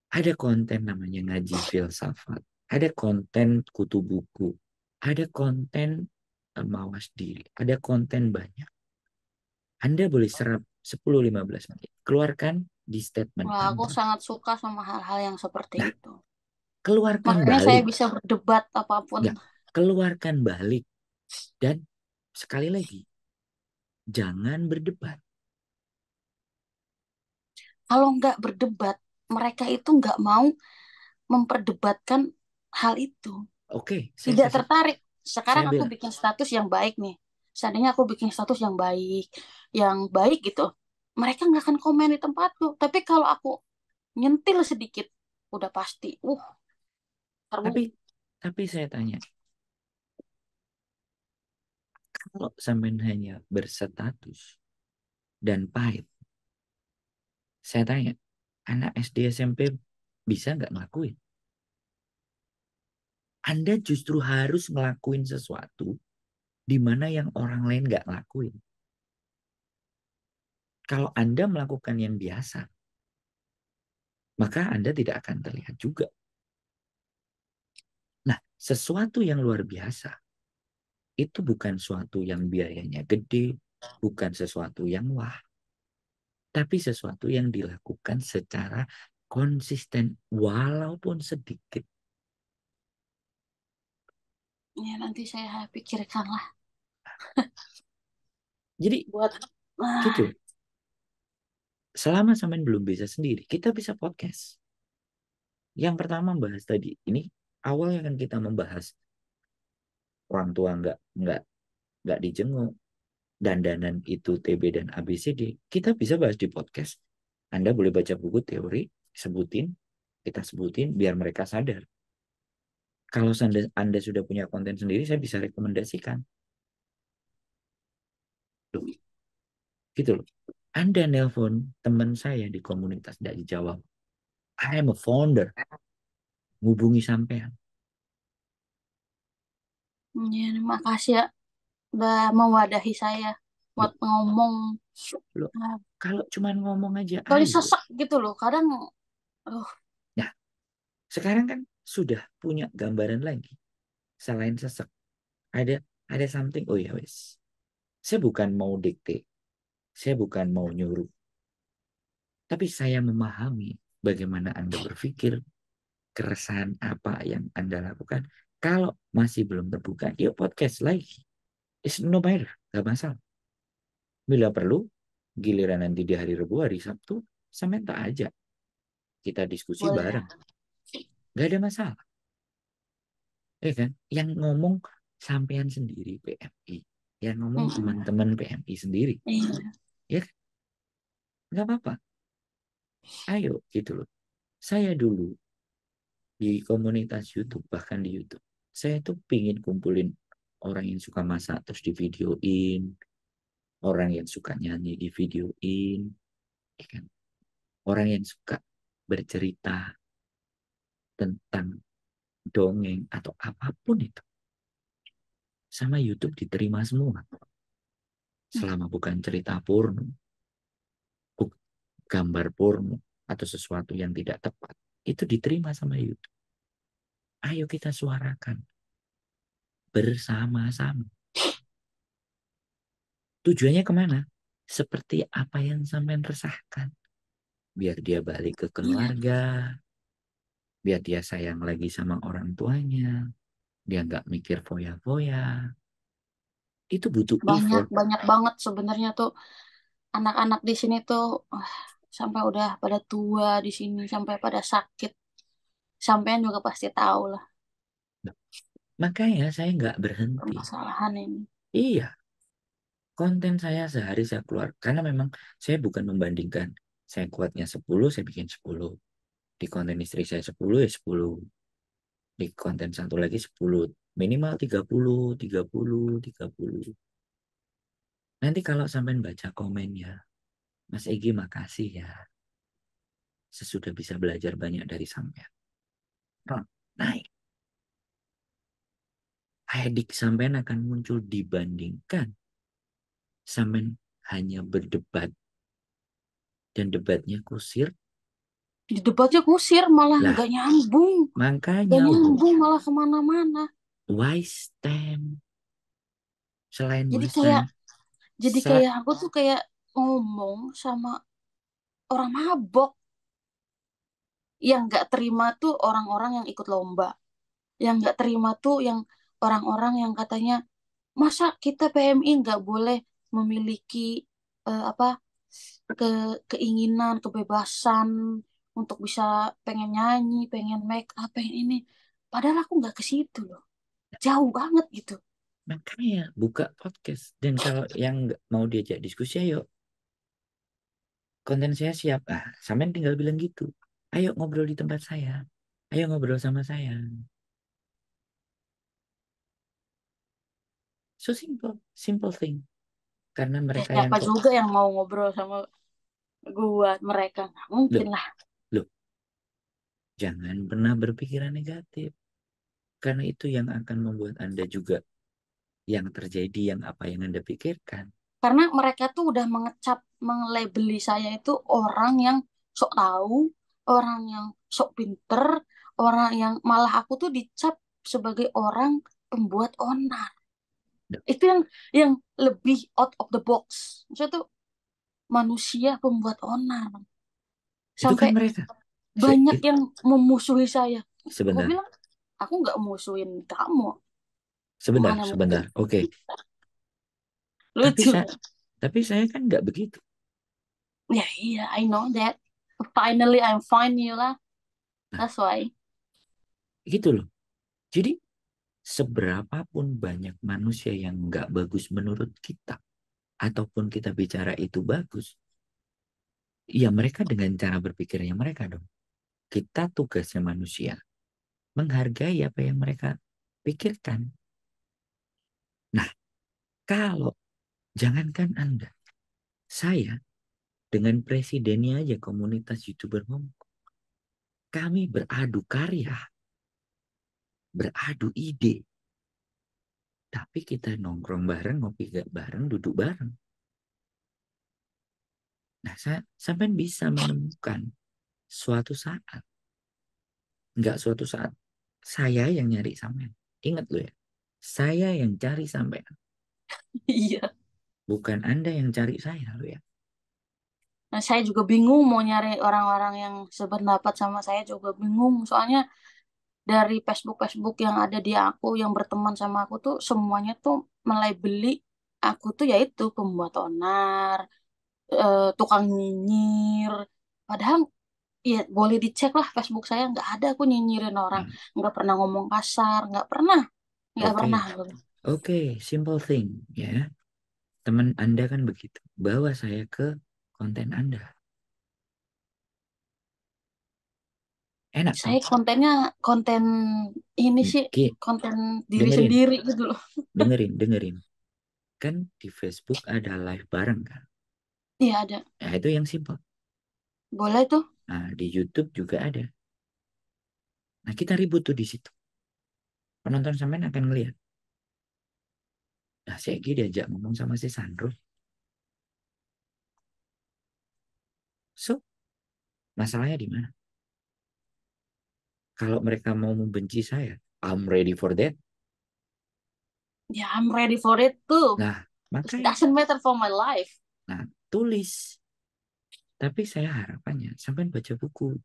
ada konten namanya ngaji filsafat, ada konten kutu buku, ada konten mawas diri, ada konten banyak. Anda boleh serap 10-15 menit. Keluarkan di statement wah, aku Anda. sangat suka sama hal-hal yang seperti Nah, itu. keluarkan Makanya saya balik. bisa berdebat apapun. Nggak, keluarkan balik. Dan sekali lagi, jangan berdebat. Kalau nggak berdebat, mereka itu nggak mau memperdebatkan hal itu. Oke, Tidak tertarik. Sekarang saya aku bilang. bikin status yang baik nih. Seandainya aku bikin status yang baik gitu, mereka nggak akan komen di tempatku. Tapi kalau aku nyentil sedikit, udah pasti, seru. Tapi saya tanya, kalau sampean hanya berstatus dan pahit, saya tanya, anak SD SMP bisa nggak ngelakuin? Anda justru harus ngelakuin sesuatu di mana yang orang lain nggak ngelakuin. Kalau Anda melakukan yang biasa, maka Anda tidak akan terlihat juga. Nah, sesuatu yang luar biasa itu bukan sesuatu yang biayanya gede, bukan sesuatu yang wah, tapi sesuatu yang dilakukan secara konsisten walaupun sedikit. Ya nanti saya pikirkan lah Jadi buat gitu, selama sampean belum bisa sendiri, kita bisa podcast. Yang pertama bahas tadi, ini awalnya kan kita membahas orang tua nggak dijenguk, dandanan itu TB dan ABCD. Kita bisa bahas di podcast. Anda boleh baca buku teori, sebutin, kita sebutin biar mereka sadar. Kalau Anda sudah punya konten sendiri, saya bisa rekomendasikan. Loh, gitu loh. Anda nelpon teman saya di komunitas tidak dijawab. I am a founder. Hubungi sampean. ya, terima kasih ya udah mewadahi saya buat Loh, ngomong. loh, Nah, kalau cuma ngomong aja, kali ayo. sesek gitu loh. Kadang, uh, Nah, sekarang kan sudah punya gambaran lagi. Selain sesek, ada something. Oh ya wes. Saya bukan mau dikte, saya bukan mau nyuruh, tapi saya memahami bagaimana Anda berpikir, keresahan apa yang Anda lakukan. Kalau masih belum terbuka, yuk podcast lagi. It's no matter, gak masalah. Bila perlu, giliran nanti di hari Rabu, hari Sabtu, sampai tak aja. Kita diskusi boleh ya. bareng. Gak ada masalah. Ya kan? Yang ngomong sampean sendiri PMI. Yang ngomong Mm-mm. teman-teman PMI sendiri. Iya. Ya, nggak apa-apa. Ayo gitu loh. Saya dulu di komunitas YouTube, bahkan di YouTube, saya tuh pingin kumpulin orang yang suka masak terus di videoin, orang yang suka nyanyi di videoin, ya kan? Orang yang suka bercerita tentang dongeng atau apapun itu sama YouTube diterima semua. Selama bukan cerita porno, gambar porno atau sesuatu yang tidak tepat, itu diterima sama YouTube. Ayo kita suarakan bersama-sama. Tujuannya kemana? Seperti apa yang sampean resahkan. Biar dia balik ke Iya. keluarga, biar dia sayang lagi sama orang tuanya, dia nggak mikir foya-foya. Itu butuh Banyak effort. banyak banget sebenarnya tuh anak-anak di sini tuh sampai udah pada tua di sini, sampai pada sakit. Sampean juga pasti tahu lah Makanya saya nggak berhenti. permasalahan ini. Iya, konten saya sehari saya keluar. Karena memang saya bukan membandingkan. Saya kuatnya 10, saya bikin 10. Di konten istri saya 10, ya 10. Di konten satu lagi 10. Minimal 30, 30, 30. Nanti kalau sampai baca komennya, Mas Egi makasih ya. Sesudah bisa belajar banyak dari sampean. Ron, naik. Hedik sampean akan muncul dibandingkan sampean hanya berdebat dan debatnya kusir. Di debatnya kusir malah Lah, nggak nyambung. Nggak makanya nyambung malah kemana-mana. why stand? Selain Jadi why kayak stand, jadi sa kayak aku tuh kayak ngomong sama orang mabok. Yang nggak terima tuh orang-orang yang ikut lomba. Yang nggak terima tuh yang orang-orang yang katanya masa kita PMI nggak boleh memiliki apa ke keinginan, kebebasan untuk bisa pengen nyanyi, pengen make up, pengen ini. Padahal aku nggak ke situ loh. Jauh banget gitu. makanya buka podcast. Dan kalau yang nggak mau diajak diskusi, ayo konten saya siap. Ah, sampean tinggal bilang gitu. Ayo ngobrol di tempat saya. Ayo ngobrol sama saya. So simple, simple thing. Karena Ya, mereka yang siapa kok, juga yang mau ngobrol sama gua, mereka nggak mungkin loh, lah. loh, jangan pernah berpikiran negatif. Karena itu yang akan membuat Anda juga yang terjadi yang apa yang Anda pikirkan. Karena mereka tuh udah mengecap, mengelabeli saya itu orang yang sok tahu, orang yang sok pinter, orang yang malah aku tuh dicap sebagai orang pembuat onar. Loh, Itu yang lebih out of the box. Maksudnya tuh manusia pembuat onar. itu kan Sampai mereka. banyak yang memusuhi saya. Gue Sebentar, bilang, aku nggak musuhin kamu. sebentar, Mana mungkin. sebentar. Oke, tapi Lucu. saya kan nggak begitu. Ya iya, I know that. Finally, I'm fine you lah. Nah, That's why. gitu loh. Jadi seberapapun banyak manusia yang nggak bagus menurut kita, ataupun kita bicara itu bagus, ya mereka dengan cara berpikirnya mereka dong. Kita tugasnya manusia menghargai apa yang mereka pikirkan. Nah, kalau jangankan Anda, saya dengan presidennya aja komunitas YouTuber ngomong, kami beradu karya, beradu ide, tapi kita nongkrong bareng, ngopi bareng, duduk bareng. Nah, saya sampai bisa menemukan suatu saat, nggak suatu saat, saya yang nyari sampean. Ingat lo ya, saya yang cari sampean, Iya. bukan Anda yang cari saya lo ya. Nah, saya juga bingung mau nyari orang-orang yang sependapat sama saya juga bingung. Soalnya dari Facebook-Facebook yang ada di aku, yang berteman sama aku tuh semuanya tuh melabeli aku tuh yaitu pembuat onar, tukang nyinyir. Padahal ya boleh dicek lah Facebook saya nggak ada aku nyinyirin orang, Nah, nggak pernah ngomong kasar, nggak pernah, nggak oke, pernah. Oke, simple thing ya. Teman Anda kan begitu. Bawa saya ke konten Anda. Enak toh? Saya kontennya konten ini sih, Ki, konten diri dengerin, sendiri gitu loh. dengerin. Kan di Facebook ada live bareng kan? Iya ada. Nah, itu yang simple. Boleh tuh. Nah, di YouTube juga ada. Nah, kita ribut tuh di situ. Penonton sampean akan ngelihat. Nah, si Egi diajak ngomong sama si Sandro. So, masalahnya di mana? Kalau mereka mau membenci saya, I'm ready for that. Ya, I'm ready for it too. Nah, It makanya, doesn't matter for my life. nah, tulis. Tapi saya harapannya sampai baca buku,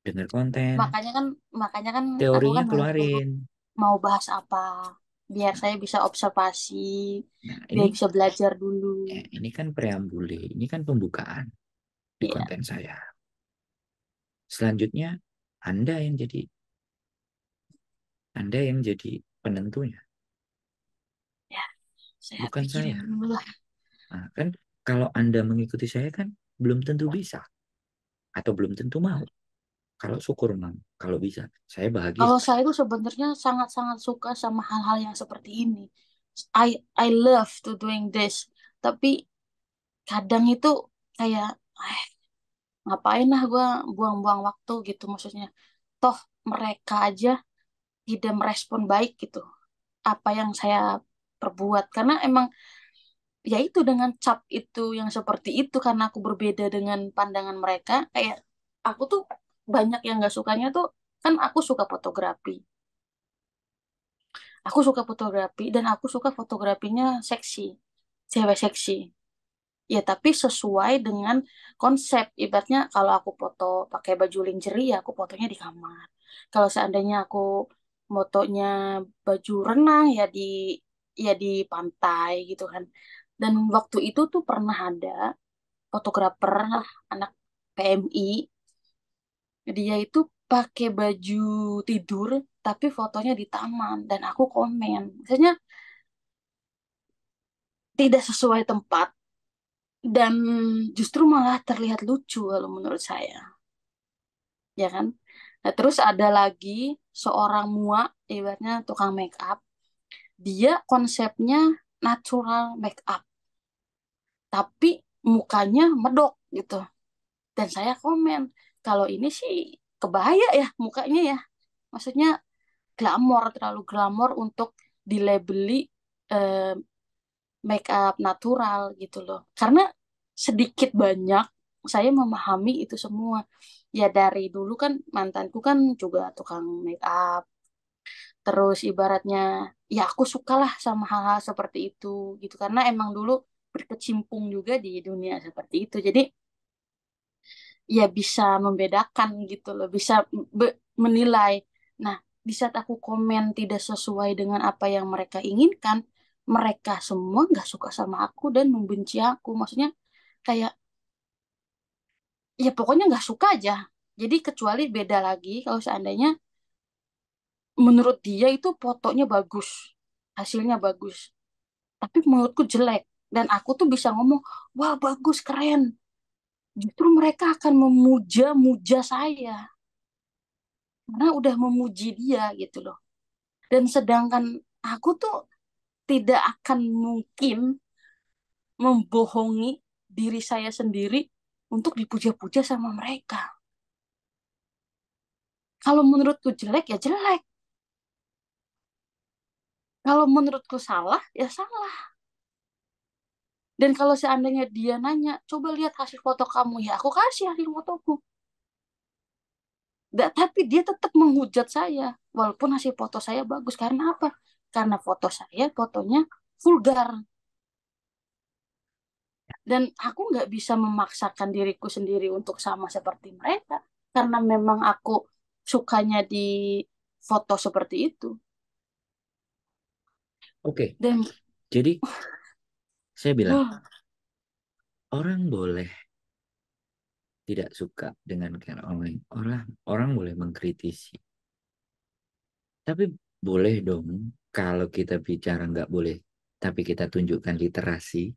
dengar konten, Makanya kan, makanya kan aku teorinya kan nanya keluarin. mau bahas apa, biar saya bisa observasi, Nah, biar bisa belajar dulu. ini kan preambule, ini kan pembukaan di Iya, konten saya. Selanjutnya, Anda yang jadi Anda yang jadi penentunya, ya, saya bukan pikirin saya. dulu lah. Nah, kan kalau Anda mengikuti saya kan belum tentu bisa atau belum tentu mau. Kalau syukur mang, kalau bisa, saya bahagia. Kalau saya itu sebenarnya sangat-sangat suka sama hal-hal yang seperti ini. I love to doing this. Tapi kadang itu kayak, eh, ngapain lah gue buang-buang waktu gitu maksudnya. Toh mereka aja tidak merespon baik gitu apa yang saya perbuat. Karena emang ya itu dengan cap itu yang seperti itu karena aku berbeda dengan pandangan mereka. Kayak aku tuh banyak yang gak sukanya tuh kan aku suka fotografi. Aku suka fotografi dan aku suka fotografinya seksi, cewek seksi. Ya, tapi sesuai dengan konsep. Ibaratnya kalau aku foto pakai baju lingerie, ya aku fotonya di kamar. Kalau seandainya aku motonya baju renang, ya di pantai gitu kan. Dan waktu itu tuh pernah ada fotografer anak PMI, dia itu pakai baju tidur tapi fotonya di taman dan aku komen. Misalnya tidak sesuai tempat dan justru malah terlihat lucu kalau menurut saya, ya kan? Nah, terus ada lagi seorang muak, ibaratnya tukang make up, dia konsepnya natural make up, tapi mukanya medok gitu. Dan saya komen, kalau ini sih kebahaya ya mukanya ya, maksudnya glamor, terlalu glamor untuk dilabeli eh, make up natural gitu loh. Karena sedikit banyak saya memahami itu semua. Ya dari dulu kan mantanku kan juga tukang make up. Terus ibaratnya ya aku sukalah sama hal-hal seperti itu gitu. Karena emang dulu berkecimpung juga di dunia seperti itu. Jadi ya bisa membedakan gitu loh. Bisa menilai. Nah, di saat aku komen tidak sesuai dengan apa yang mereka inginkan, mereka semua nggak suka sama aku dan membenci aku. Maksudnya kayak ya pokoknya nggak suka aja. Jadi kecuali beda lagi kalau seandainya menurut dia itu fotonya bagus, hasilnya bagus, tapi menurutku jelek. Dan aku tuh bisa ngomong, wah bagus, keren. Justru mereka akan memuja-muja saya karena udah memuji dia gitu loh. Dan sedangkan aku tuh tidak akan mungkin membohongi diri saya sendiri untuk dipuja-puja sama mereka. Kalau menurutku jelek ya jelek. Kalau menurutku salah ya salah. Dan kalau seandainya dia nanya, coba lihat hasil foto kamu ya, aku kasih hasil fotoku. Nggak, tapi dia tetap menghujat saya, walaupun hasil foto saya bagus. Karena apa? Karena foto saya fotonya vulgar. Dan aku nggak bisa memaksakan diriku sendiri untuk sama seperti mereka. Karena memang aku sukanya di foto seperti itu. Oke, Dan jadi saya bilang, huh, orang boleh tidak suka dengan cara orang lain. Orang boleh mengkritisi. Tapi Boleh dong kalau kita bicara nggak boleh, tapi kita tunjukkan literasi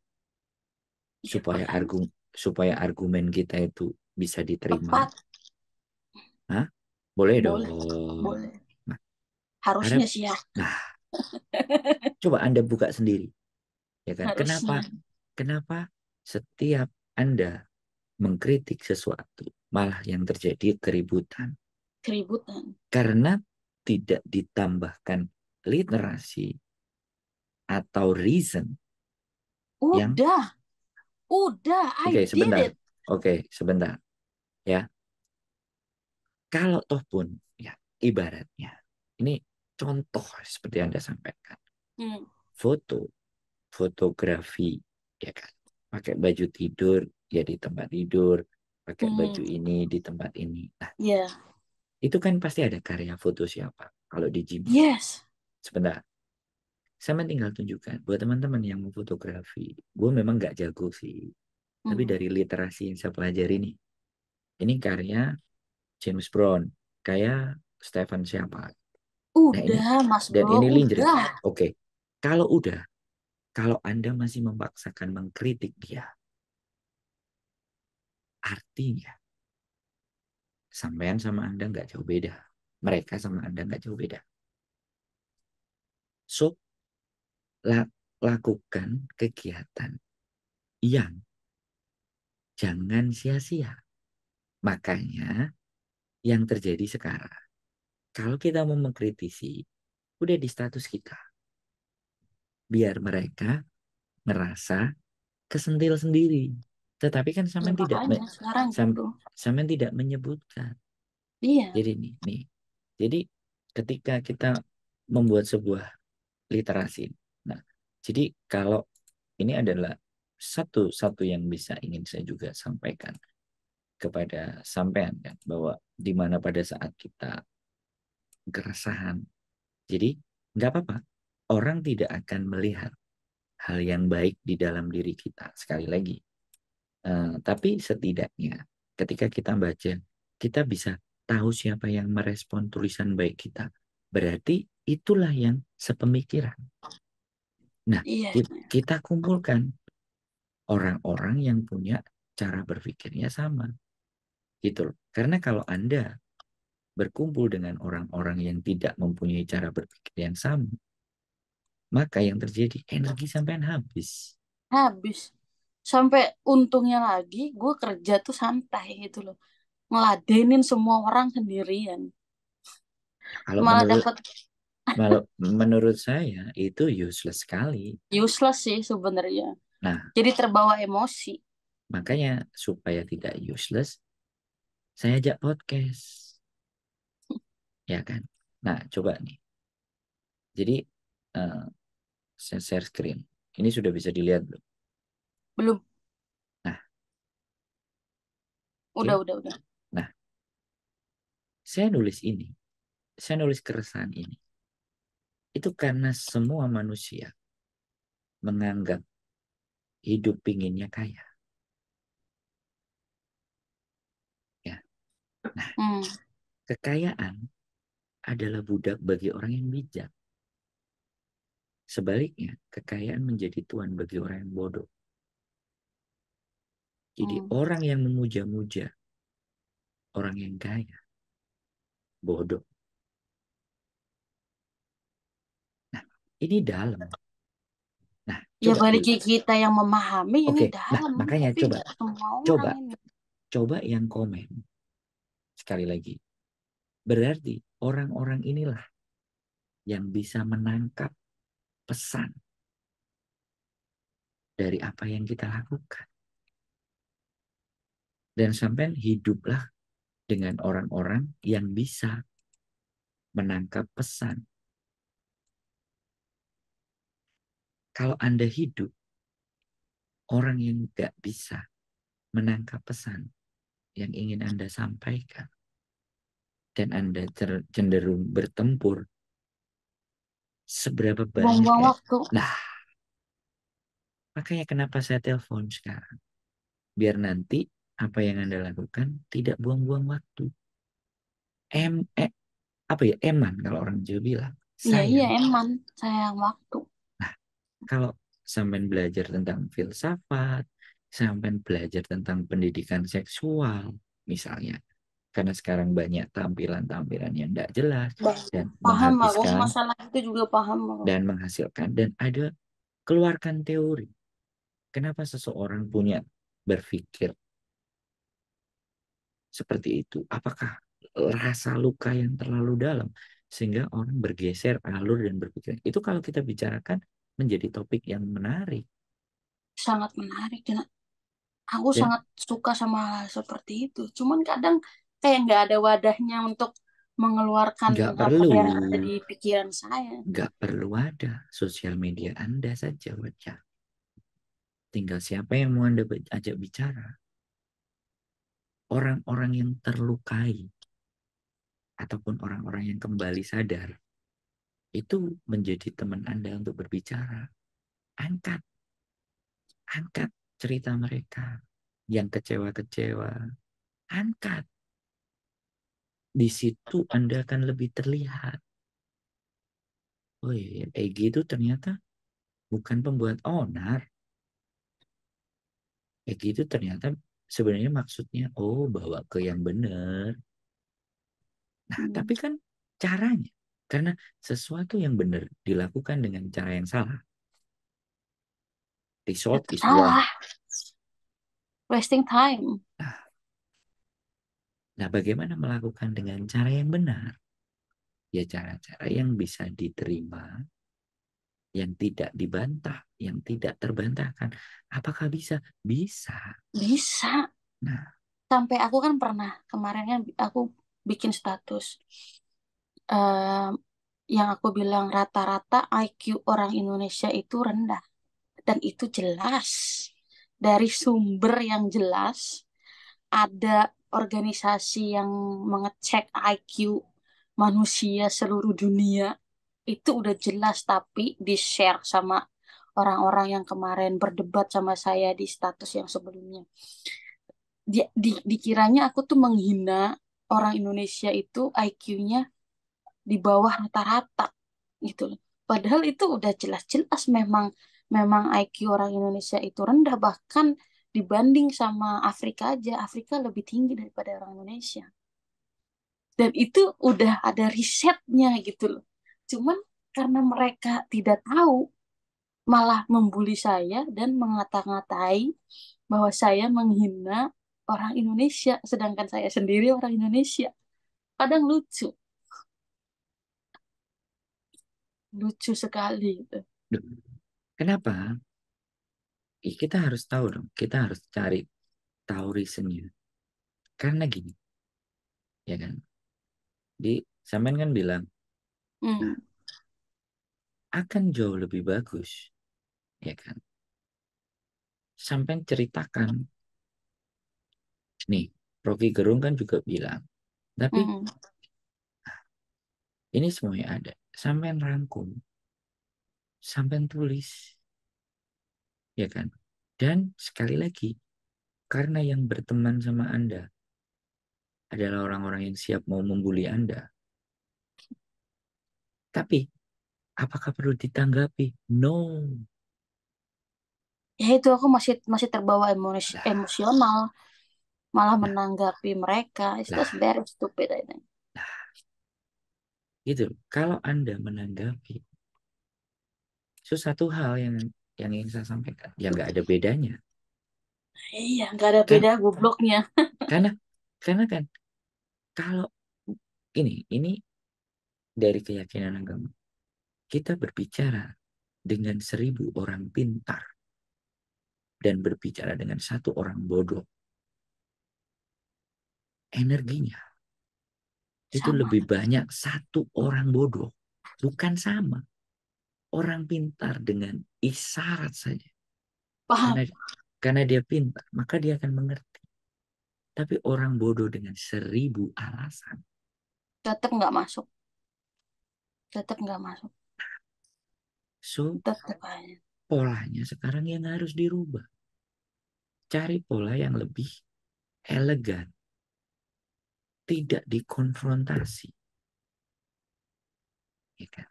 Ya supaya makanya supaya argumen kita itu bisa diterima. tepat. Hah? Boleh Boleh, dong. boleh. Nah, harap, Harusnya sih ya. nah, coba Anda buka sendiri, ya kan? Harusnya Kenapa setiap Anda mengkritik sesuatu, malah yang terjadi keributan? keributan. Karena tidak ditambahkan literasi atau reason yang, Udah, I oke, did sebentar, it. oke, sebentar, ya. Kalau toh pun, ya, ibaratnya, ini contoh seperti Anda sampaikan, Hmm. foto, fotografi, ya kan, pakai baju tidur, ya di tempat tidur, pakai Hmm. baju ini di tempat ini. Nah, Ya, itu kan pasti ada karya foto siapa kalau di gym. yes. Sebentar, saya tinggal tunjukkan buat teman-teman yang mau fotografi. Gue memang nggak jago sih, tapi Hmm. dari literasi yang saya pelajari nih, ini karya James Brown, kayak Stephen siapa. Nah ini, Udah, Mas dan Bro, ini Lindgren. udah. Oke, kalau udah, kalau Anda masih memaksakan mengkritik dia, artinya sampean sama Anda nggak jauh beda. Mereka sama Anda nggak jauh beda. So, lakukan kegiatan yang jangan sia-sia. Makanya yang terjadi sekarang, kalau kita mau mengkritisi, udah di status kita. Biar mereka ngerasa kesentil sendiri. Tetapi kan Ya makanya sekarang sam, gitu. tidak menyebutkan. Iya. Jadi nih. Jadi ketika kita membuat sebuah literasi. Nah, jadi kalau ini adalah satu yang bisa ingin saya juga sampaikan kepada sampean kan bahwa di mana pada saat kita keresahan. Jadi nggak apa-apa. Orang tidak akan melihat hal yang baik di dalam diri kita. Sekali lagi, tapi setidaknya ketika kita baca, kita bisa tahu siapa yang merespon tulisan baik kita. Berarti itulah yang sepemikiran. Nah, Iya. kita kumpulkan orang-orang yang punya cara berpikirnya sama. Gitu loh. Karena kalau Anda berkumpul dengan orang-orang yang tidak mempunyai cara berpikir yang sama, maka yang terjadi energi sampean habis. Habis. Sampai untungnya lagi, gue kerja tuh santai gitu loh. Ngeladenin semua orang sendirian. Kalau Malah menurut dapet menurut saya itu useless sekali. useless sih sebenarnya. Nah, Jadi terbawa emosi. makanya supaya tidak useless, saya ajak podcast, ya kan? Nah, coba nih. Jadi eh, saya share screen. Ini sudah bisa dilihat belum? Belum. Nah, Udah, oke. udah, udah. Nah, saya nulis ini, saya nulis keresahan ini. Itu karena semua manusia menganggap hidup pinginnya kaya, ya. Nah, Hmm. kekayaan adalah budak bagi orang yang bijak. Sebaliknya, kekayaan menjadi tuan bagi orang yang bodoh. Jadi Hmm. orang yang memuja-muja orang yang kaya, bodoh. Nah, ini dalam. Nah, Ya coba balik dulu. ke kita yang memahami ini Oke, nah dalam. makanya Tapi coba, nggak semua orang coba, ini. coba yang komen sekali lagi. Berarti orang-orang inilah yang bisa menangkap pesan dari apa yang kita lakukan. Dan sampai hiduplah dengan orang-orang yang bisa menangkap pesan. Kalau Anda hidup, orang yang nggak bisa menangkap pesan yang ingin Anda sampaikan, dan Anda cenderung bertempur, seberapa banyak Buang-buang ya? waktu. Nah, makanya kenapa saya telepon sekarang. Biar nanti apa yang Anda lakukan tidak buang-buang waktu. Em, eh, apa ya, eman kalau orang Jawa bilang. Iya, iya, Sayang. emang sayang waktu. Nah, kalau sampean belajar tentang filsafat, sampean belajar tentang pendidikan seksual, misalnya, karena sekarang banyak tampilan-tampilan yang tidak jelas dan Paham aku, menghabiskan masalah itu juga paham aku. dan menghasilkan dan ada keluarkan teori. Kenapa seseorang punya berpikir seperti itu? Apakah rasa luka yang terlalu dalam sehingga orang bergeser alur dan berpikir? Itu kalau kita bicarakan menjadi topik yang menarik Sangat menarik dan aku dan sangat suka sama hal seperti itu. Cuman kadang kayak nggak ada wadahnya untuk mengeluarkan nggak apa perlu yang ada di pikiran saya. nggak perlu ada sosial media Anda saja wajah. Tinggal siapa yang mau Anda ajak bicara. Orang-orang yang terlukai ataupun orang-orang yang kembali sadar itu menjadi teman Anda untuk berbicara. Angkat, angkat cerita mereka yang kecewa-kecewa. Angkat. Di situ Anda akan lebih terlihat. Oh iya, Egy itu ternyata bukan pembuat onar. Egy itu ternyata sebenarnya maksudnya, oh bawa ke yang benar. Nah, Hmm, tapi kan caranya. Karena sesuatu yang benar dilakukan dengan cara yang salah. Result tetap is wrong. salah, wasting time. Nah, nah, bagaimana melakukan dengan cara yang benar? Ya cara-cara yang bisa diterima, yang tidak dibantah, yang tidak terbantahkan. Apakah bisa? Bisa. Bisa. Nah, Sampai aku kan pernah kemarin kan aku bikin status eh, yang aku bilang rata-rata IQ orang Indonesia itu rendah dan itu jelas dari sumber yang jelas ada organisasi yang mengecek IQ manusia seluruh dunia itu udah jelas tapi di-share sama orang-orang yang kemarin berdebat sama saya di status yang sebelumnya. Dikiranya aku tuh menghina orang Indonesia itu IQ-nya di bawah rata-rata gitu loh. Padahal itu udah jelas-jelas memang memang IQ orang Indonesia itu rendah bahkan dibanding sama Afrika aja. Afrika lebih tinggi daripada orang Indonesia. Dan itu udah ada risetnya gitu loh. Cuman karena mereka tidak tahu malah membuli saya dan mengata-ngatai bahwa saya menghina orang Indonesia sedangkan saya sendiri orang Indonesia. Kadang lucu, lucu sekali gitu. kenapa? Kita harus tahu dong. Kita harus cari tahu reasonnya. Karena gini, ya kan? Di Samen kan bilang, Hmm, nah, akan jauh lebih bagus, ya kan? Sampai ceritakan, nih, Rocky Gerung kan juga bilang, tapi hmm. ini semuanya ada. Sampai rangkum, sampai tulis, ya kan? Dan sekali lagi, karena yang berteman sama Anda adalah orang-orang yang siap mau membuli Anda. Tapi, apakah perlu ditanggapi? No. Ya itu aku masih masih terbawa Lah, emosional malah nah, menanggapi mereka. It's just lah, very stupid I think. nah. Gitu. Kalau Anda menanggapi sesuatu hal yang ingin saya sampaikan, ya nggak ada bedanya. Iya, nggak ada Kan, beda gobloknya. karena, karena kan, kalau ini dari keyakinan agama, kita berbicara dengan 1.000 orang pintar dan berbicara dengan satu orang bodoh, energinya itu Sama. lebih banyak satu orang bodoh, bukan sama orang pintar dengan isyarat saja. Paham? Karena karena dia pintar, maka dia akan mengerti. Tapi orang bodoh dengan 1.000 alasan. Tetap nggak masuk. Tetap nggak masuk. So, Tetap aja. polanya sekarang yang harus dirubah. Cari pola yang lebih elegan, tidak dikonfrontasi. Ya kan?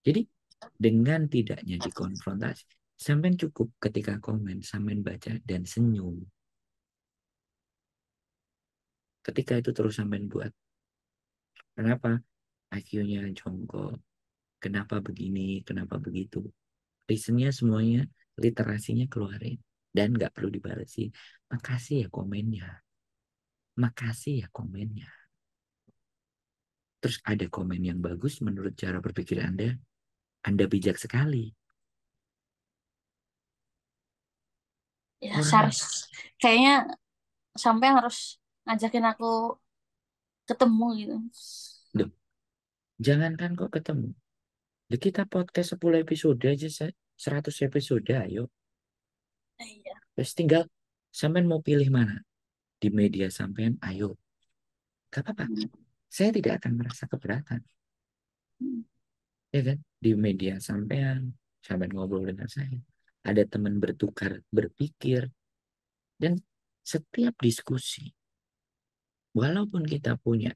Jadi dengan tidaknya dikonfrontasi, sampean cukup ketika komen, sampean baca dan senyum. Ketika itu terus sampean buat. Kenapa? IQ-nya jongkok. Kenapa begini? Kenapa begitu? Reasonnya semuanya, literasinya keluarin. Dan nggak perlu dibalesi. Makasih ya komennya. Makasih ya komennya. Terus ada komen yang bagus menurut cara berpikir Anda. Anda bijak sekali. Ya, Orang, Sars. Kayaknya sampai harus ngajakin aku ketemu gitu. duh, jangankan kok ketemu. Di kita podcast 10 episode aja, 100 episode, ayo. Iya. Terus tinggal, sampean mau pilih mana? Di media sampean, ayo. Gak apa-apa. Saya tidak akan merasa keberatan. Ya kan? Di media sampean, sampean ngobrol dengan saya. Ada teman bertukar berpikir. Dan setiap diskusi, walaupun kita punya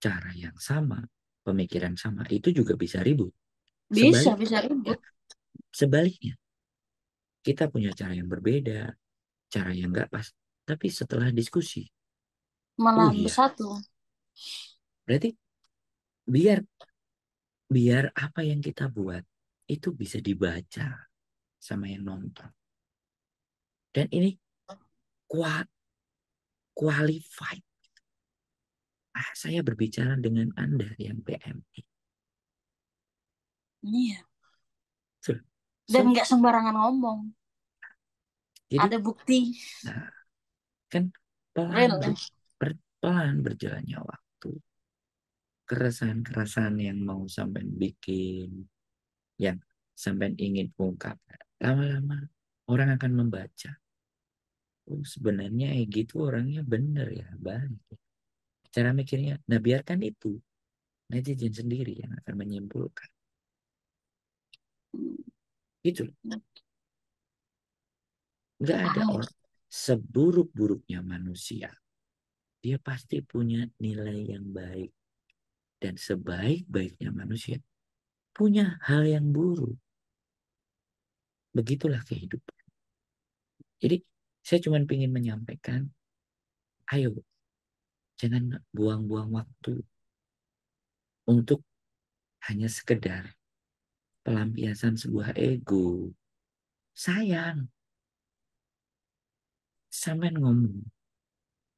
cara yang sama, pemikiran sama, itu juga bisa ribut. Bisa, Sebalik, bisa ya, ribut. sebaliknya, kita punya cara yang berbeda, cara yang nggak pas. Tapi setelah diskusi, oh Malah iya, bersatu. berarti biar biar apa yang kita buat itu bisa dibaca sama yang nonton. Dan ini kuat, qualified. Saya berbicara dengan Anda yang PMI. Iya. So, Dan so, nggak sembarangan ngomong. jadi, Ada bukti nah, kan pelan, real. pelan berjalannya waktu. Keresahan-keresahan yang mau sampai bikin, yang sampai ingin ungkap. Lama-lama orang akan membaca. Oh, sebenarnya gitu orangnya bener ya, balik. Cara mikirnya, nah biarkan itu. Netizen sendiri yang akan menyimpulkan. Gitu loh. Nggak ada Ah, orang. Seburuk-buruknya manusia, dia pasti punya nilai yang baik. Dan sebaik-baiknya manusia, punya hal yang buruk. Begitulah kehidupan. Jadi, saya cuma ingin menyampaikan, ayo, jangan buang-buang waktu untuk hanya sekedar pelampiasan sebuah ego. Sayang, sampean ngomong.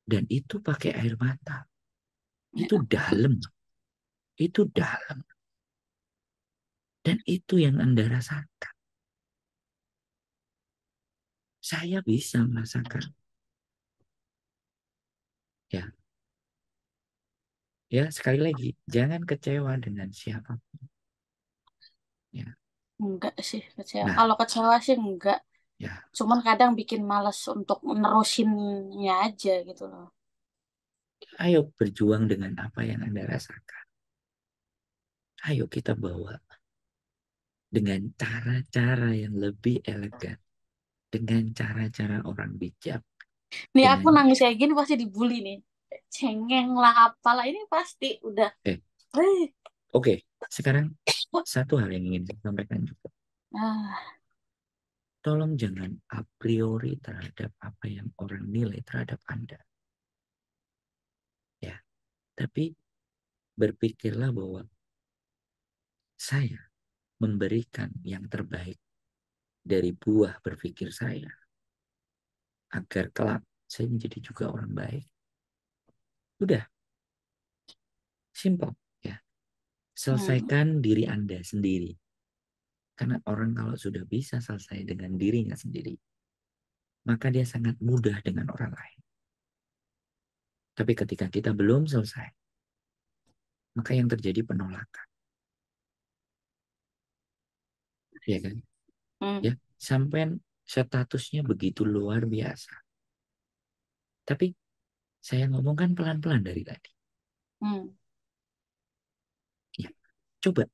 Dan itu pakai air mata. Itu ya. dalam. Itu dalam. Dan itu yang Anda rasakan. Saya bisa merasakan. Ya, ya sekali lagi, jangan kecewa dengan siapa. Ya, Enggak sih kecewa. nah, Kalau kecewa sih enggak. ya, Cuman kadang bikin males untuk menerusinnya aja gitu loh. ayo berjuang dengan apa yang Anda rasakan. Ayo kita bawa dengan cara-cara yang lebih elegan, dengan cara-cara orang bijak, Nih aku dengan nangis kayak gini pasti dibully nih. Cengeng lah apalah ini pasti udah. eh Eh. oke, sekarang satu hal yang ingin saya sampaikan juga. Ah, Tolong jangan a priori terhadap apa yang orang nilai terhadap Anda. Ya, tapi berpikirlah bahwa saya memberikan yang terbaik dari buah berpikir saya agar kelak saya menjadi juga orang baik. Udah, simple ya. hmm. Selesaikan diri Anda sendiri. Karena orang kalau sudah bisa selesai dengan dirinya sendiri, maka dia sangat mudah dengan orang lain. Tapi ketika kita belum selesai, maka yang terjadi penolakan. Ya kan? Hmm. Ya, sampai statusnya begitu luar biasa. Tapi saya ngomongkan pelan-pelan dari tadi. Hmm. Ya, coba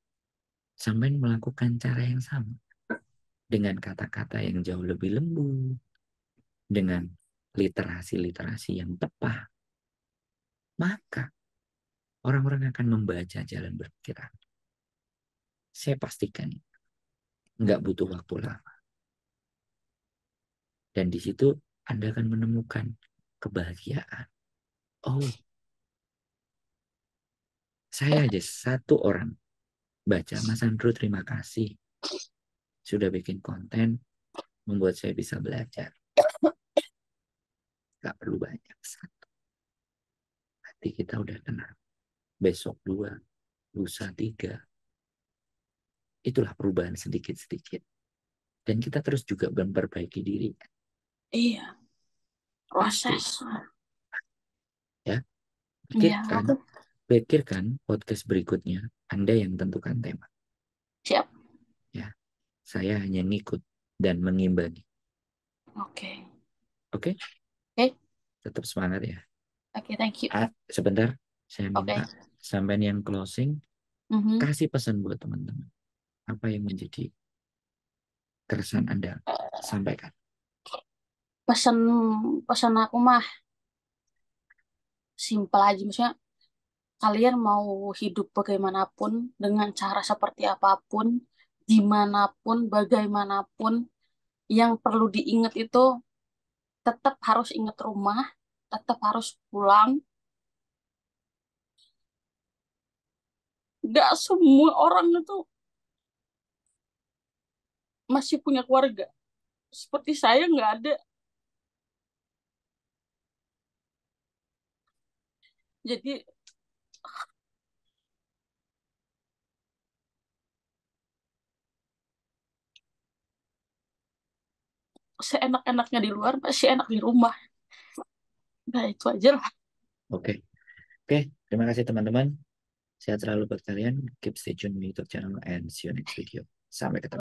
sampai melakukan cara yang sama dengan kata-kata yang jauh lebih lembut, dengan literasi-literasi yang tepat, maka orang-orang akan membaca jalan berpikir. Saya pastikan nggak butuh waktu lama. Dan di situ Anda akan menemukan kebahagiaan. Oh, saya aja satu orang baca, Mas Andrew terima kasih sudah bikin konten, membuat saya bisa belajar. Gak perlu banyak, satu. Nanti kita udah kenal. Besok dua, lusa tiga. Itulah perubahan sedikit-sedikit. Dan kita terus juga memperbaiki diri. Iya, Pasti. proses. Ya, Iya, pikirkan, aku pikirkan podcast berikutnya. Anda yang tentukan tema. siap. Ya, saya hanya ngikut dan mengimbangi. Oke. Oke? Oke, Tetap semangat ya. oke, thank you. Sebentar, saya Oke. minta sampai yang closing, Mhm. kasih pesan buat teman-teman. Apa yang menjadi keresahan Anda? Sampaikan. Pesan pesan aku mah simpel aja, maksudnya kalian mau hidup bagaimanapun, dengan cara seperti apapun, dimanapun, bagaimanapun, yang perlu diingat itu tetap harus ingat rumah, tetap harus pulang. Gak semua orang itu masih punya keluarga. Seperti saya nggak ada. Jadi seenak-enaknya di luar, masih enak di rumah. Nah, itu aja lah. Oke. Oke, terima kasih teman-teman. Sehat selalu buat kalian. Keep stay tune di YouTube channel and see you next video. Sampai ketemu.